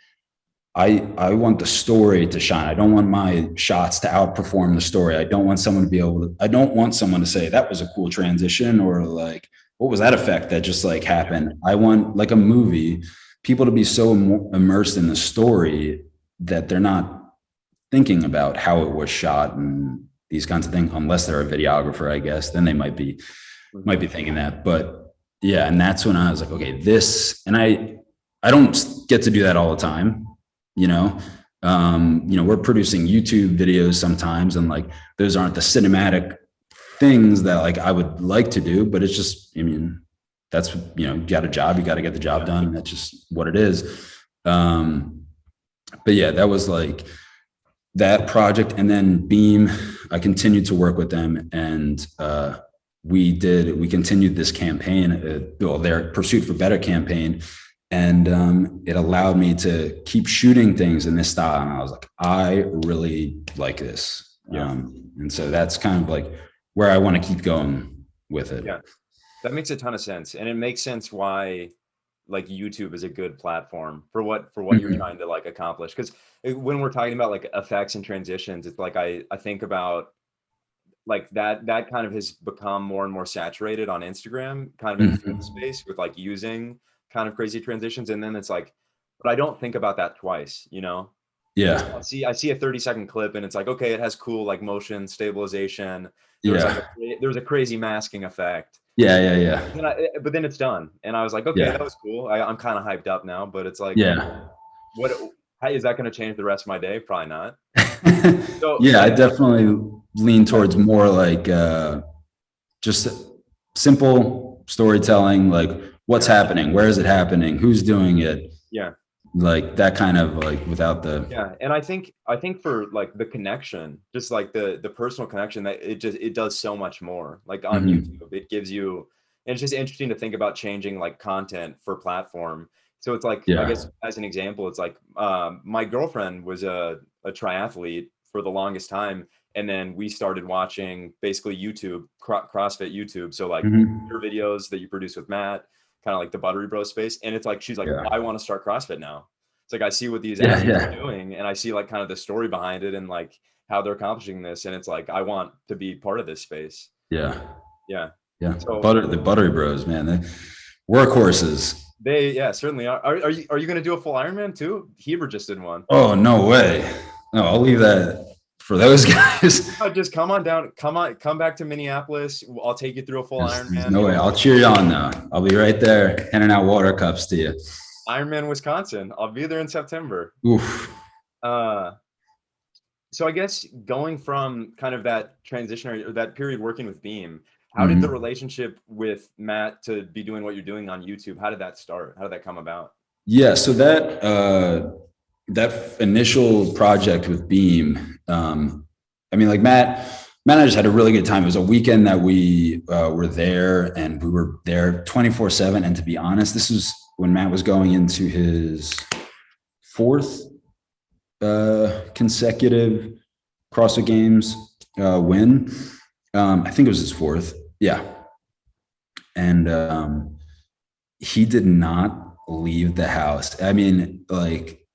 I want the story to shine. I don't want my shots to outperform the story. I don't want someone to say that was a cool transition, or like what was that effect that just like happened. I want, like a movie, people to be so immersed in the story that they're not thinking about how it was shot and these kinds of things, unless they're a videographer, I guess. Then they might be thinking that. But yeah, and that's when I was like, okay, and I don't get to do that all the time, we're producing YouTube videos sometimes, and like those aren't the cinematic things that like I would like to do, but it's just, that's, you got a job, you got to get the job done. And that's just what it is. But yeah, that was like that project. And then Beam, I continued to work with them, and we continued this campaign, their Pursuit for Better campaign. And it allowed me to keep shooting things in this style. And I was like, I really like this. Yeah. And so that's kind of like where I want to keep going with it. Yeah, that makes a ton of sense. And it makes sense why like YouTube is a good platform for what you're trying to like accomplish. Because when we're talking about like effects and transitions, it's like I think about like that kind of has become more and more saturated on Instagram, kind of in the food space, with like using kind of crazy transitions. And then it's like, but I don't think about that twice, Yeah. I see a 30-second clip and it's like, okay, it has cool like motion stabilization. There's a crazy masking effect. Yeah. But then it's done. And I was like, okay, that was cool. I'm kind of hyped up now, but it's like, how is that going to change the rest of my day? Probably not. I definitely lean towards more like just simple storytelling, like what's happening, where is it happening, who's doing it, like that kind of like without the and I think for like the connection, just like the personal connection, that it does so much more. Like on YouTube, it gives you, and it's just interesting to think about changing like content for platform. So it's like, I guess as an example, it's like my girlfriend was a triathlete for the longest time, and then we started watching basically YouTube, CrossFit YouTube. So like your videos that you produce with Matt, kind of like the Buttery Bro space. And it's like, she's like, I want to start CrossFit now. It's like, I see what these athletes are doing, and I see like kind of the story behind it and like how they're accomplishing this. And it's like, I want to be part of this space. Yeah. So the Buttery Bros, man, they workhorses. They certainly are. Are you going to do a full Ironman too? Heber just did one. Oh, no way. No, I'll leave that for those guys. Just come on down. Come back to Minneapolis. I'll take you through a full Ironman. No way. I'll cheer you on now. I'll be right there handing out water cups to you. Ironman Wisconsin. I'll be there in September. Oof. So I guess going from kind of that transition or that period working with Beam, how did the relationship with Matt to be doing what you're doing on YouTube, how did that start? How did that come about? Yeah, so that initial project with Beam, like Matt and I just had a really good time. It was a weekend that we were there, and we were there 24/7. And to be honest, this was when Matt was going into his fourth consecutive CrossFit Games win. I think it was his fourth. Yeah. And he did not leave the house. I mean, like,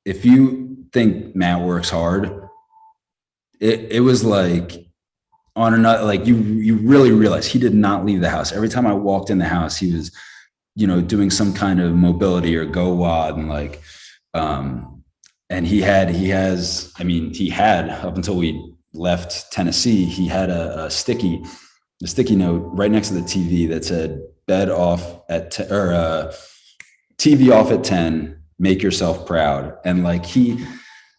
if you think Matt works hard, it was like on another, like you really realize he did not leave the house. Every time I walked in the house, he was, doing some kind of mobility or go wad, and like, and he had up until we left Tennessee, he had a sticky note right next to the TV that said bed off at TV off at 10, make yourself proud. And like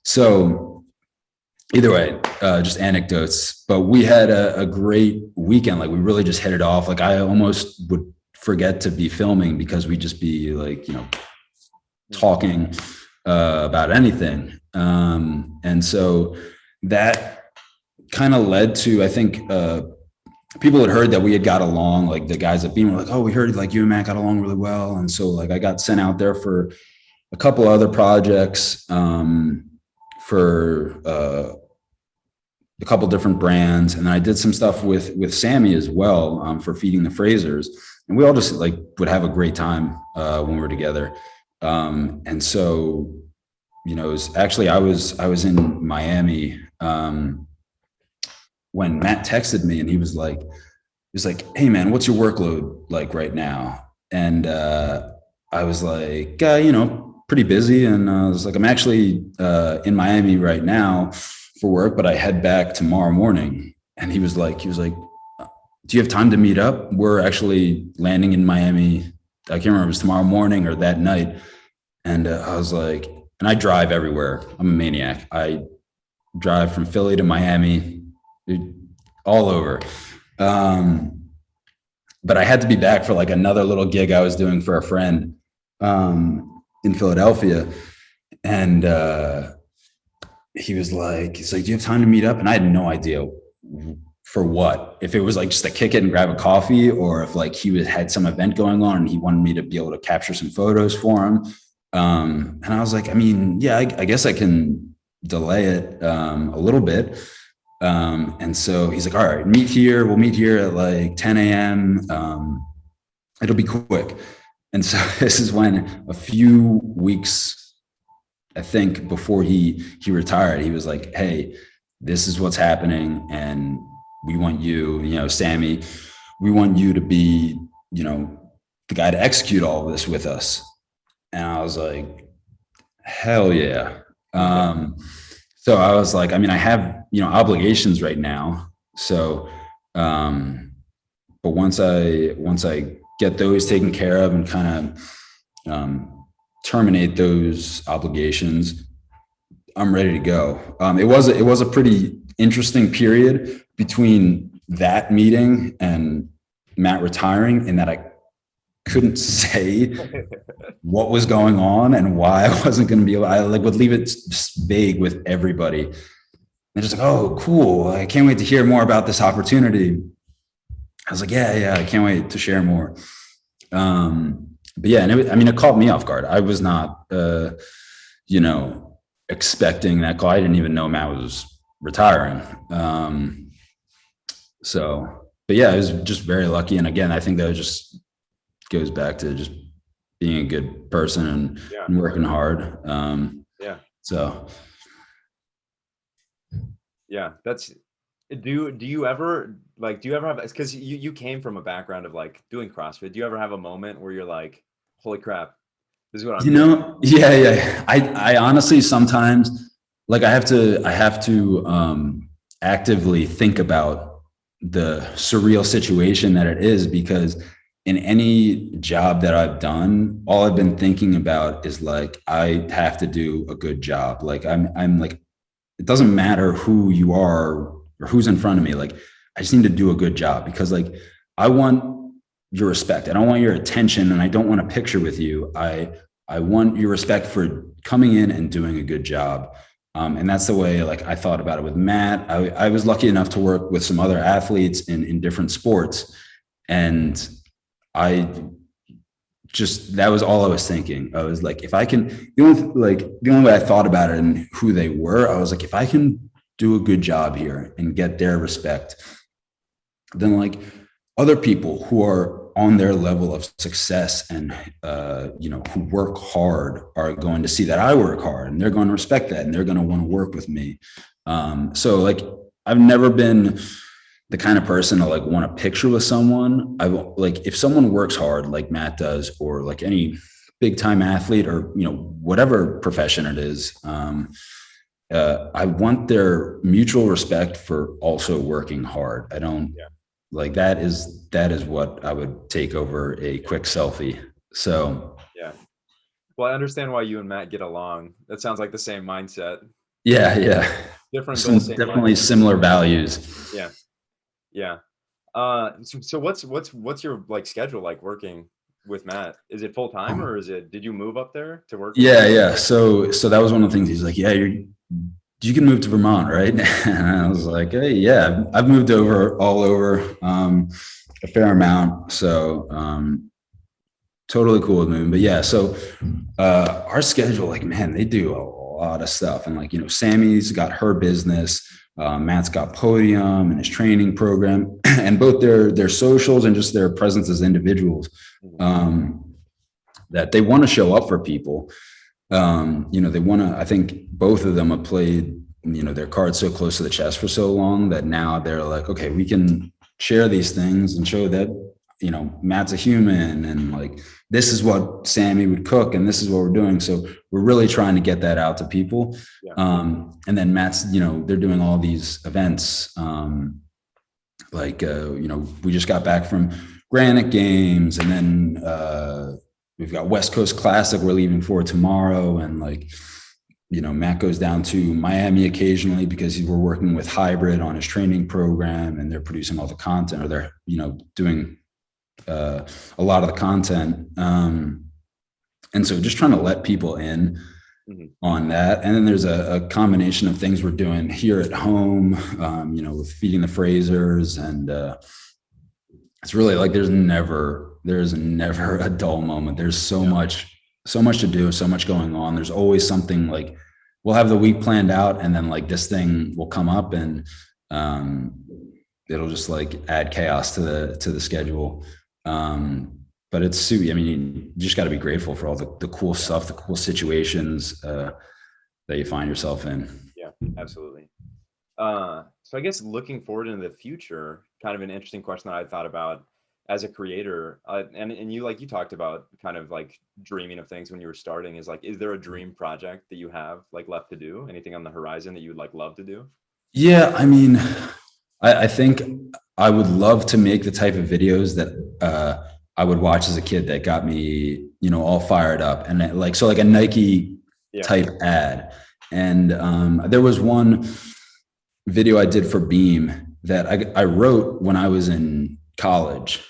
so either way, just anecdotes, but we had a great weekend. Like we really just hit it off. Like I almost would forget to be filming because we'd just be like, talking about anything. And so that kind of led to, I think, people had heard that we had got along, like the guys at Beam were like, oh, we heard like you and Matt got along really well. And so like I got sent out there for a couple other projects, for a couple different brands. And I did some stuff with Sammy as well, for feeding the Frasers. And we all just like would have a great time when we were together. And so, it was actually, I was in Miami when Matt texted me, and he was like, hey man, what's your workload like right now? And I was like, pretty busy. And I was like, I'm actually in Miami right now for work, but I head back tomorrow morning. And he was like, do you have time to meet up? We're actually landing in Miami. I can't remember if it was tomorrow morning or that night. And I was like, and I drive everywhere. I'm a maniac. I drive from Philly to Miami, all over. But I had to be back for like another little gig I was doing for a friend in Philadelphia. And he's like, do you have time to meet up? And I had no idea for what, if it was like just to kick it and grab a coffee, or if like he had some event going on and he wanted me to be able to capture some photos for him. And I was like, I guess I can delay it a little bit. And so he's like, all right, we'll meet here at like 10 a.m. It'll be quick. And so this is when a few weeks, I think, before he retired, he was like, hey, this is what's happening. And we want you, Sammy, we want you to be, the guy to execute all of this with us. And I was like, hell yeah. So I was like, I have, obligations right now. So, but once I get those taken care of and kind of terminate those obligations, I'm ready to go. It was a pretty interesting period between that meeting and Matt retiring, in that I couldn't say what was going on and why I wasn't going to be able. I would leave it vague with everybody. And just like, oh, cool. I can't wait to hear more about this opportunity. I was like, yeah, I can't wait to share more. But yeah, and it caught me off guard. I was not, expecting that call. I didn't even know Matt was retiring. But yeah, I was just very lucky. And again, I think that just goes back to just being a good person and working hard. Yeah, that's, do you ever have, because you came from a background of like doing CrossFit. Do you ever have a moment where you're like, holy crap, this is what I'm doing? Yeah. I honestly, sometimes like I have to actively think about the surreal situation that it is, because in any job that I've done, all I've been thinking about is like, I have to do a good job. Like I'm like, it doesn't matter who you are or who's in front of me. Like, I just need to do a good job, because like, I want your respect. I don't want your attention, and I don't want a picture with you. I want your respect for coming in and doing a good job. And that's the way like I thought about it with Matt. I was lucky enough to work with some other athletes in different sports. And that was all I was thinking. I was like, if I can, the only way I thought about it and who they were, I was like, if I can do a good job here and get their respect, then like other people who are on their level of success and, who work hard are going to see that I work hard, and they're going to respect that, and they're going to want to work with me. So like, I've never been the kind of person to like want to picture with someone. I like, if someone works hard like Matt does, or like any big time athlete, or, you know, whatever profession it is, I want their mutual respect for also working hard. I don't like that is what I would take over a quick selfie. So Yeah. Well, I understand why you and Matt get along. That sounds like the same mindset. yeah. Different goals, same Definitely mindset. similar values. Yeah. Yeah. So what's your like schedule like working with Matt? Is it full time, or did you move up there to work with him? Yeah. So that was one of the things. He's like, yeah, you can move to Vermont, right? And I was like, hey, yeah, I've moved all over, a fair amount. So, totally cool with moving. But yeah, so, our schedule, like, man, they do a lot of stuff. And like, you know, Sammy's got her business, Matt's got Podium and his training program, and both their socials and just their presence as individuals, that they want to show up for people. You know, they want to, I think both of them have played, you know, their cards so close to the chest for so long that now they're like, okay, we can share these things and show that, you know, Matt's a human, and like, this is what Sammy would cook, and this is what we're doing. So we're really trying to get that out to people. Yeah. And then Matt's, you know, they're doing all these events. Like, you know, we just got back from Granite Games, and then, we've got West Coast Classic we're leaving for tomorrow. And like, you know, Matt goes down to Miami occasionally because we're working with Hybrid on his training program, and they're producing all the content, or they're, you know, doing a lot of the content. And so just trying to let people in on that. And then there's a combination of things we're doing here at home, you know, with feeding the Frasers. And it's really like, there's never a dull moment. There's so much to do, so much going on. There's always something. Like, we'll have the week planned out, and then like this thing will come up, and it'll just like add chaos to the schedule. But it's, I mean, you just got to be grateful for all the cool stuff, the cool situations that you find yourself in. Yeah, absolutely. So I guess looking forward into the future, kind of an interesting question that I thought about as a creator, and you talked about kind of like dreaming of things when you were starting, is like, is there a dream project that you have like left to do? Anything on the horizon that you would like love to do? Yeah, I mean, I think I would love to make the type of videos that I would watch as a kid that got me, you know, all fired up, and like, so like a Nike type ad. And there was one video I did for Beam that I wrote when I was in college,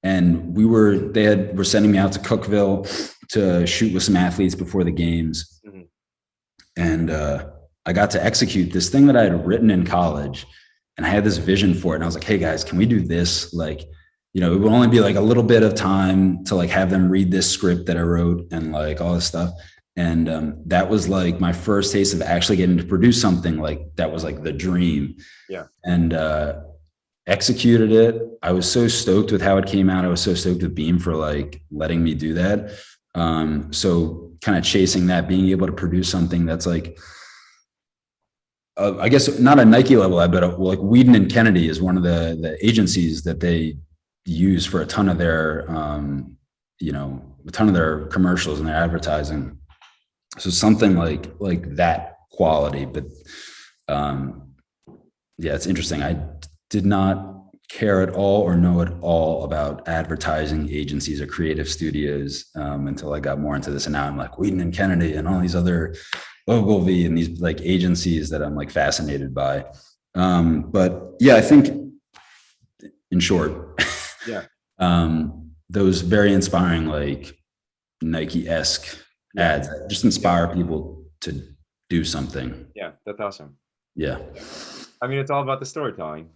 and they were sending me out to Cookville to shoot with some athletes before the games. And I got to execute this thing that I had written in college, and I had this vision for it. And I was like, hey guys, can we do this? Like, you know, it would only be like a little bit of time to like have them read this script that I wrote, and like all this stuff. And that was like my first taste of actually getting to produce something like that was like the dream. Yeah. And executed it. I was so stoked with how it came out. I was so stoked with Beam for like letting me do that. So kind of chasing that, being able to produce something that's like, I guess not a Nike level ad, but like Whedon and Kennedy is one of the agencies that they use for a ton of their, you know, a ton of their commercials and their advertising. So something like that quality. But yeah, it's interesting. I did not care at all or know at all about advertising agencies or creative studios until I got more into this. And now I'm like Whedon and Kennedy and all these other Ogilvy and these like agencies that I'm like fascinated by. But yeah, I think in short, those very inspiring, like Nike-esque ads that just inspire people to do something. Yeah, that's awesome. Yeah. I mean, it's all about the storytelling.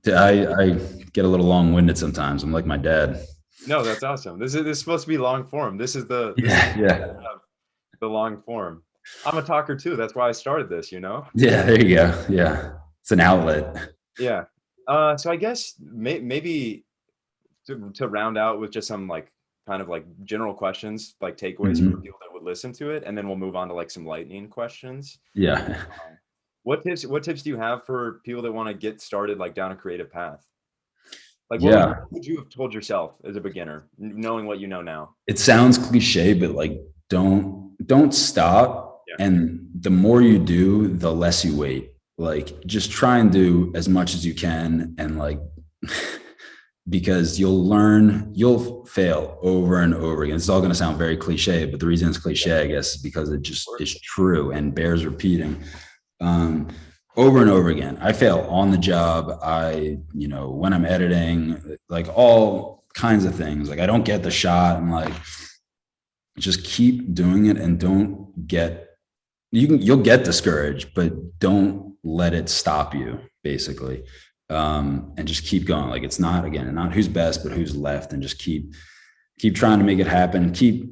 I get a little long-winded sometimes. I'm like my dad. No, that's awesome. This is supposed to be long form. This is the long form. I'm a talker too. That's why I started this, you know? Yeah, there you go. Yeah. It's an outlet. Yeah. So I guess maybe to round out with just some like kind of like general questions, like takeaways for people that would listen to it, and then we'll move on to like some lightning questions. Yeah. What tips do you have for people that want to get started like down a creative path? Like Yeah, what would you have told yourself as a beginner, knowing what you know now? it sounds cliche, but like don't stop. Yeah. And the more you do, the less you wait. Like just try and do as much as you can, and like because you'll fail over and over again. It's all going to sound very cliche, but the reason it's cliche, I guess, is because it just is true and bears repeating. Um, Over and over again. I fail on the job. When I'm editing, like all kinds of things, like I don't get the shot, and like just keep doing it, and you'll get discouraged, but don't let it stop you, basically. And just keep going. Like it's not who's best, but who's left, and just keep trying to make it happen. Keep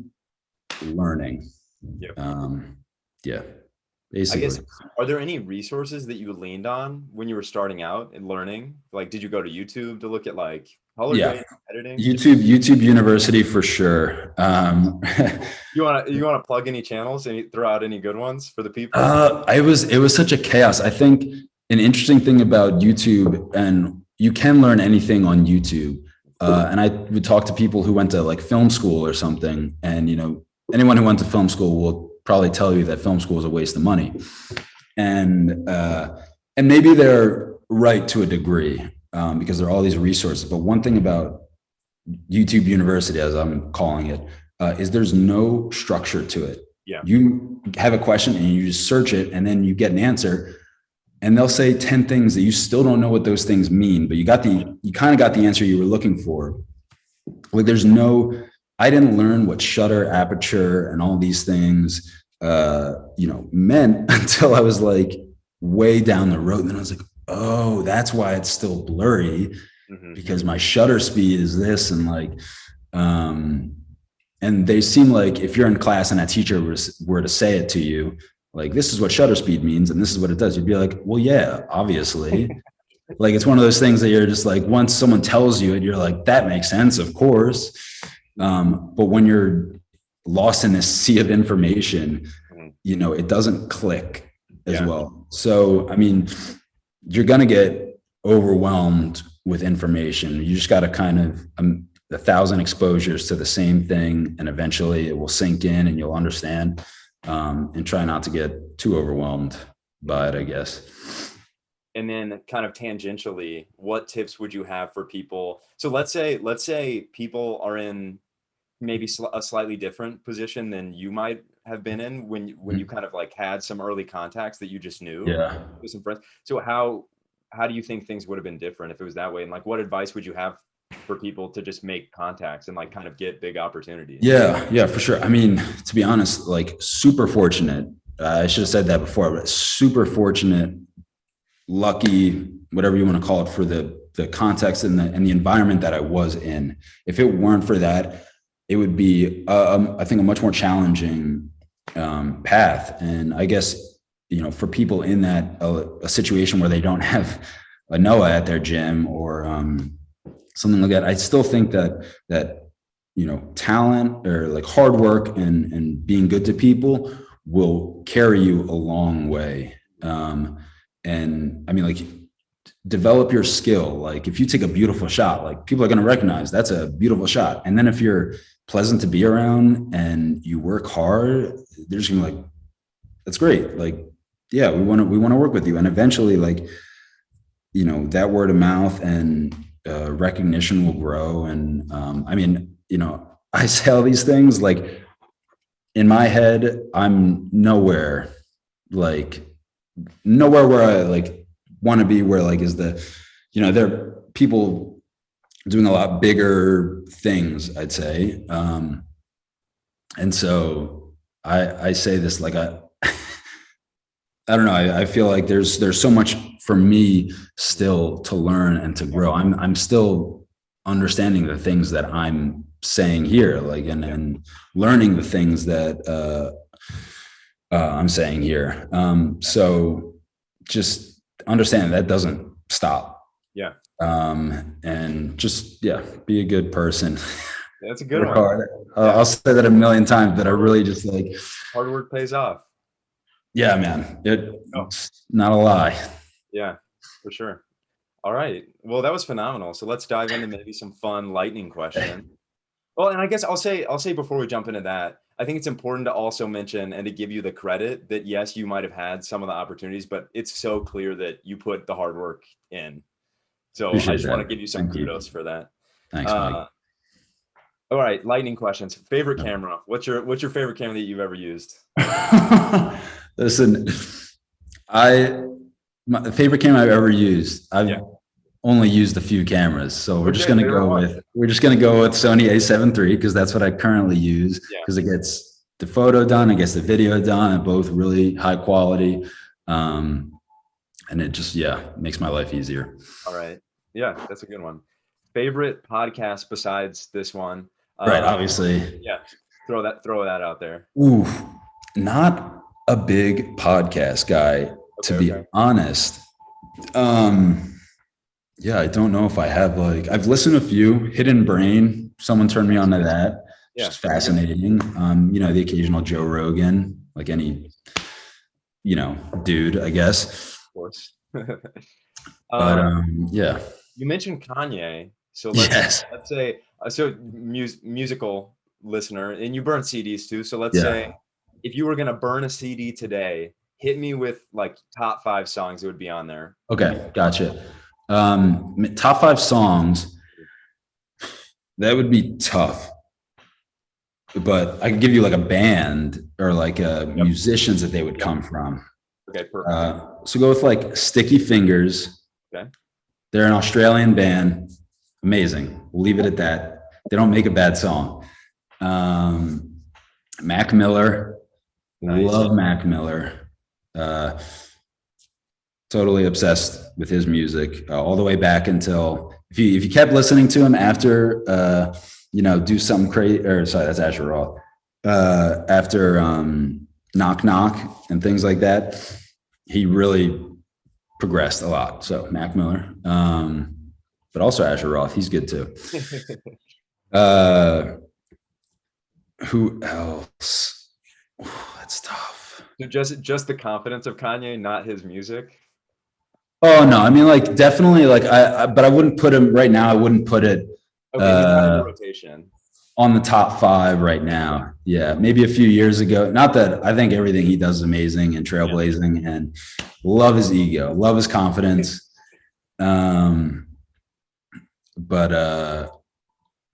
learning. Yeah. Yeah. I Basically. guess, are there any resources that you leaned on when you were starting out and learning? Like, did you go to YouTube to look at like color Yeah. grading, editing? YouTube University for sure. You want to plug any channels and throw out any good ones for the people? It was such a chaos. I think an interesting thing about YouTube, and you can learn anything on YouTube. And I would talk to people who went to like film school or something, and anyone who went to film school will probably tell you that film school is a waste of money, and maybe they're right to a degree, because there are all these resources. But one thing about YouTube University, as I'm calling it, is there's no structure to it. Yeah. You have a question and you just search it, and then you get an answer, and they'll say 10 things that you still don't know what those things mean, but you kind of got the answer you were looking for. Like I didn't learn what shutter, aperture, and all these things, meant until I was like way down the road. And then I was like, oh, that's why it's still blurry, because my shutter speed is this. And like, and they seem like if you're in class and that teacher were to say it to you, like, this is what shutter speed means, and this is what it does, you'd be like, well, yeah, obviously. Like, it's one of those things that you're just like, once someone tells you it, you're like, that makes sense, of course. But when you're lost in this sea of information, it doesn't click as well. So, I mean, you're going to get overwhelmed with information. You just got to kind of 1,000 exposures to the same thing, and eventually it will sink in and you'll understand, and try not to get too overwhelmed by it, I guess. And then kind of tangentially, what tips would you have for people? So let's say people are in maybe a slightly different position than you might have been in when you kind of like had some early contacts that you just knew with some friends. So how do you think things would have been different if it was that way? And like, what advice would you have for people to just make contacts and like kind of get big opportunities? Yeah, for sure. I mean, to be honest, like super fortunate. I should have said that before, but super fortunate, lucky, whatever you want to call it, for the context and the environment that I was in. If it weren't for that, it would be, I think, a much more challenging path. And I guess, for people in that a situation where they don't have a Noah at their gym or something like that, I still think that talent or like hard work and being good to people will carry you a long way. And I mean, like, develop your skill. Like, if you take a beautiful shot, like, people are going to recognize that's a beautiful shot. And then if you're pleasant to be around and you work hard, they're just going to be like, that's great. Like, yeah, we want to work with you. And eventually, like, that word of mouth and recognition will grow. And I mean, I say all these things, like, in my head, I'm nowhere where I like want to be, where like is the, there are people doing a lot bigger things, I'd say. And so I say this, like, I don't know. I feel like there's so much for me still to learn and to grow. I'm still understanding the things that I'm saying here, like, and learning the things that I'm saying here. So just understand that doesn't stop. Yeah. And just, be a good person. That's a good one. Hard. I'll say that a million times, but I really just like, hard work pays off. Yeah, man. Oh, It's not a lie. yeah, for sure. All right. Well, that was phenomenal. So let's dive into maybe some fun lightning question. Well, and I guess I'll say before we jump into that, I think it's important to also mention and to give you the credit that yes, you might have had some of the opportunities, but it's so clear that you put the hard work in. So I Appreciate just want to that. give you some Thank you. kudos for that. Thanks, Mike. Uh, all right, lightning questions. Favorite camera? What's your favorite camera that you've ever used? Listen, my favorite camera I've ever used. I've only used a few cameras, so we're just gonna go with Sony A7 III because that's what I currently use Yeah. because it gets the photo done, it gets the video done, and both really high quality. And it just makes my life easier. All right. Yeah, that's a good one. Favorite podcast besides this one? Right, obviously. Yeah. Throw that out there. Ooh, not a big podcast guy, to be honest. Yeah, I don't know if I have I've listened to a few. Hidden Brain, someone turned me on to that. Yeah. Just fascinating. The occasional Joe Rogan, like any, dude, I guess. Of course. But yeah. You mentioned Kanye, so Yes. let's say musical listener, and you burn CDs too. So let's say if you were gonna burn a CD today, hit me with like top 5 songs that would be on there. Okay, gotcha. Top 5 songs. That would be tough, but I could give you like a band or like musicians that they would come from. Okay, perfect. So go with like Sticky Fingers. Okay. They're an Australian band. Amazing. We'll leave it at that. They don't make a bad song. Mac Miller. Nice. Love Mac Miller. Totally obsessed with his music all the way back until if you kept listening to him after do something crazy, or sorry, that's Asher Roth. After Knock Knock and things like that, he really progressed a lot. So Mac Miller, but also Asher Roth, he's good too. Who else? Ooh, that's tough. So just the confidence of Kanye, not his music. Oh no, I mean like definitely like but I wouldn't put him right now. I wouldn't put it rotation on the top 5 right now. Yeah, maybe a few years ago. Not that I think everything he does is amazing and trailblazing, and love his ego, love his confidence. But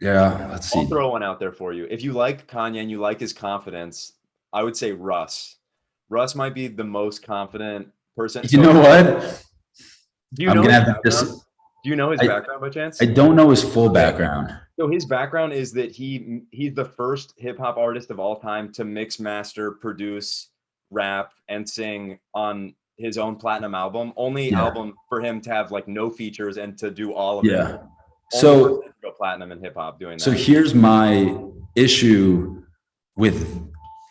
let's see. I'll throw one out there for you. If you like Kanye and you like his confidence, I would say Russ. Russ might be the most confident person. You know what? Do you know his background by chance? I don't know his full background. So his background is that he's the first hip hop artist of all time to mix, master, produce, rap, and sing on his own platinum album. Only album for him to have like no features and to do all of it. So go platinum in hip hop doing that. So here's my issue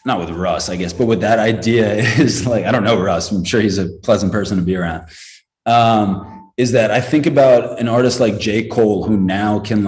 not with Russ, I guess, but with that idea is like, I don't know Russ. I'm sure he's a pleasant person to be around. Is that I think about an artist like J. Cole, who now can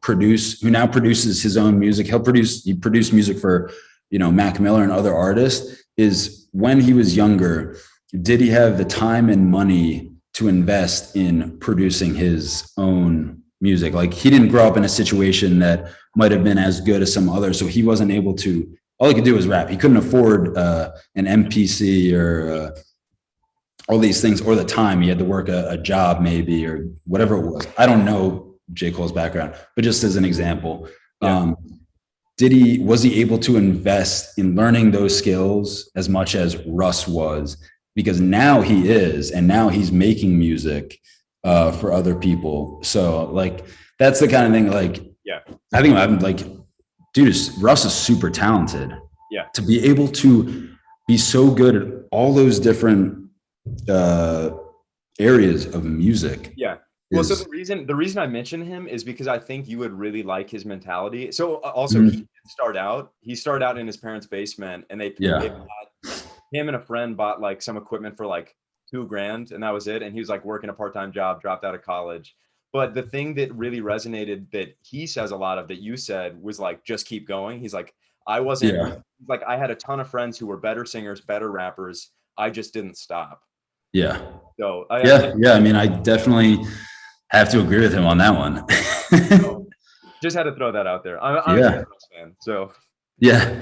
produces his own music. He produced music for, Mac Miller and other artists. Is when he was younger, did he have the time and money to invest in producing his own music? Like he didn't grow up in a situation that might have been as good as some others. So he wasn't able to, all he could do was rap. He couldn't afford an MPC or all these things, or the time he had to work a job maybe, or whatever it was. I don't know J. Cole's background, but just as an example, was he able to invest in learning those skills as much as Russ was? Because now he is, and now he's making music for other people. So like, that's the kind of thing, like, I think I'm like, dude, Russ is super talented. Yeah. To be able to be so good at all those different areas of music. Yeah. Well, so the reason I mention him is because I think you would really like his mentality. So also he started out in his parents' basement, and him and a friend bought like some equipment for like $2,000, and that was it. And he was like working a part-time job, dropped out of college. But the thing that really resonated that he says a lot of that you said was like, just keep going. He's like, I wasn't like, I had a ton of friends who were better singers, better rappers. I just didn't stop. Yeah. So I mean, I definitely have to agree with him on that one. Just had to throw that out there. I'm a huge Russ fan. So yeah.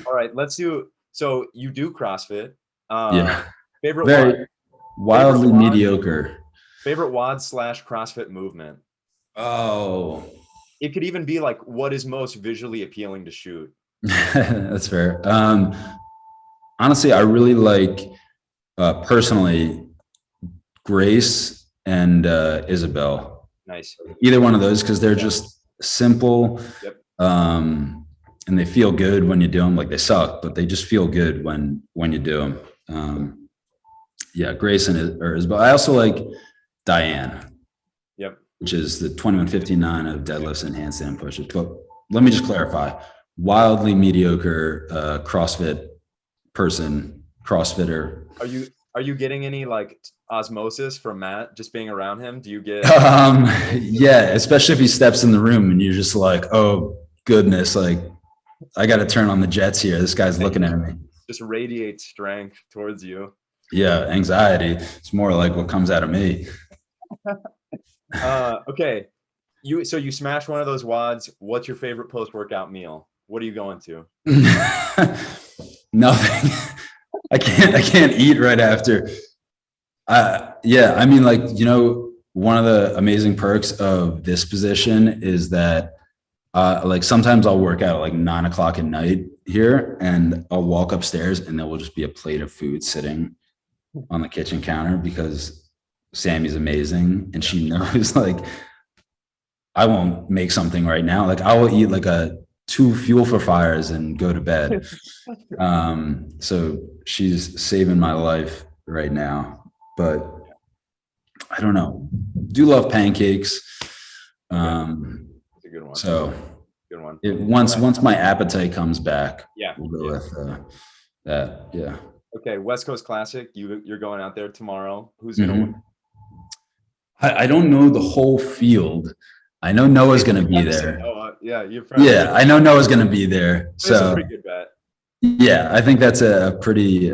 all right, let's do. So you do CrossFit. Yeah. Favorite Very wildly mediocre. Favorite WOD / CrossFit movement. Oh. It could even be like, what is most visually appealing to shoot? That's fair. Honestly, I really like personally Grace and Isabel. Nice. Either one of those, because they're just simple. Yep. And they feel good when you do them. Like, they suck, but they just feel good when you do them. Yeah, Grace and Isabel. I also like Diane. Yep. Which is the 2159 of deadlifts and handstand pushes. But let me just clarify: wildly mediocre CrossFit person, CrossFitter. Are you getting any like osmosis from Matt just being around him? Do you get? Yeah, especially if he steps in the room and you're just like, oh goodness, like I got to turn on the jets here. This guy's looking at me. Just radiates strength towards you. Yeah, anxiety. It's more like what comes out of me. Okay. You smash one of those WODs. What's your favorite post-workout meal? What are you going to? Nothing. I can't eat right after. Yeah, I mean, like, one of the amazing perks of this position is that like sometimes I'll work out at like 9 o'clock at night here, and I'll walk upstairs and there will just be a plate of food sitting on the kitchen counter because Sammy's amazing and she knows like I won't make something right now. Like, I will eat like 2 fuel for fires and go to bed. So she's saving my life right now, but I don't know. Do love pancakes. That's a good one. So good one. Once my appetite comes back, yeah, we'll go with that. Yeah. Okay, West Coast Classic. You're going out there tomorrow. Who's gonna win? I don't know the whole field. I know Noah's going to be there. Yeah, I know Noah's going to be there. So it's a pretty good bet. Yeah, I think that's a pretty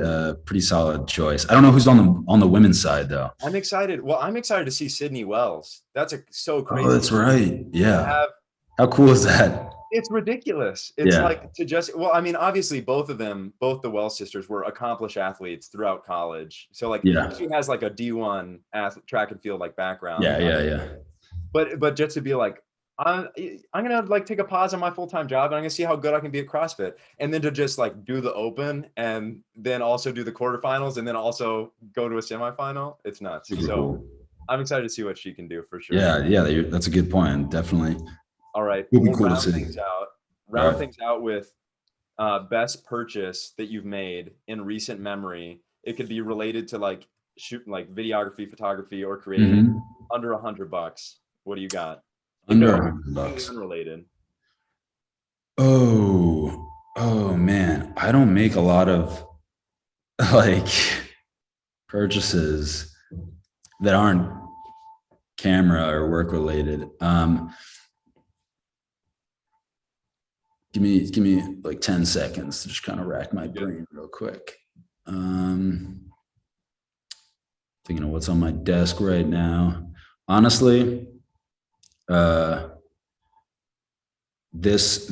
solid choice. I don't know who's on the women's side though. I'm excited. Well, I'm excited to see Sydney Wells. That's so crazy. Oh, that's right. Yeah. How cool is that? It's ridiculous. It's like to just, well, I mean, obviously both the Wells sisters were accomplished athletes throughout college. So like she has like a D1 track and field like background. Yeah. But just to be like, I'm gonna like take a pause on my full-time job and I'm gonna see how good I can be at CrossFit, and then to just like do the open and then also do the quarterfinals and then also go to a semifinal. It's nuts. Super so cool. I'm excited to see what she can do for sure. Yeah, that's a good point. Definitely. All right, we'll cool round things out. Things out with best purchase that you've made in recent memory. It could be related to like shooting, like videography, photography, or creating. Under $100. What do you got? Under $100. Unrelated. Oh man, I don't make a lot of like purchases that aren't camera or work related. Give me like 10 seconds to just kind of rack my brain real quick. Thinking of what's on my desk right now. Honestly, this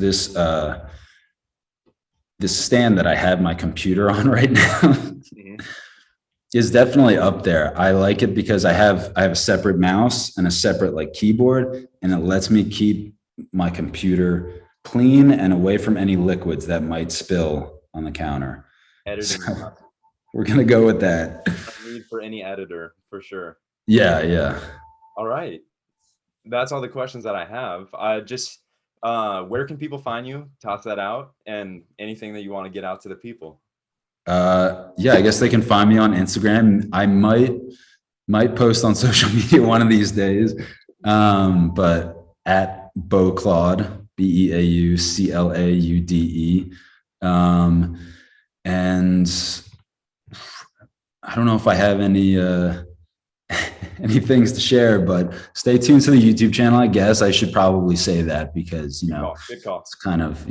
stand that I have my computer on right now is definitely up there. I like it because I have a separate mouse and a separate like keyboard, and it lets me keep my computer clean and away from any liquids that might spill on the counter. Editing. So we're gonna go with that. No need for any editor for sure. Yeah. All right. That's all the questions that I have. Where can people find you? Toss that out, and anything that you want to get out to the people. I guess they can find me on Instagram. I might post on social media one of these days. But at Beau Claude, BeauClaude. And I don't know if I have any things to share, but stay tuned to the YouTube channel. I guess I should probably say that because, good call. It's kind of,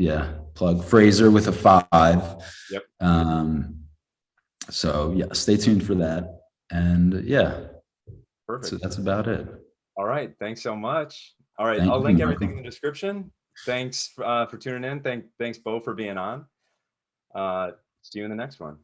plug Fraser with a 5. Yep. So yeah, stay tuned for that. And yeah, so Perfect. that's about it. All right. Thanks so much. All right. Thank I'll you, link everything in Michael. the description. Thanks for tuning in. Thanks, Beau, for being on. See you in the next one.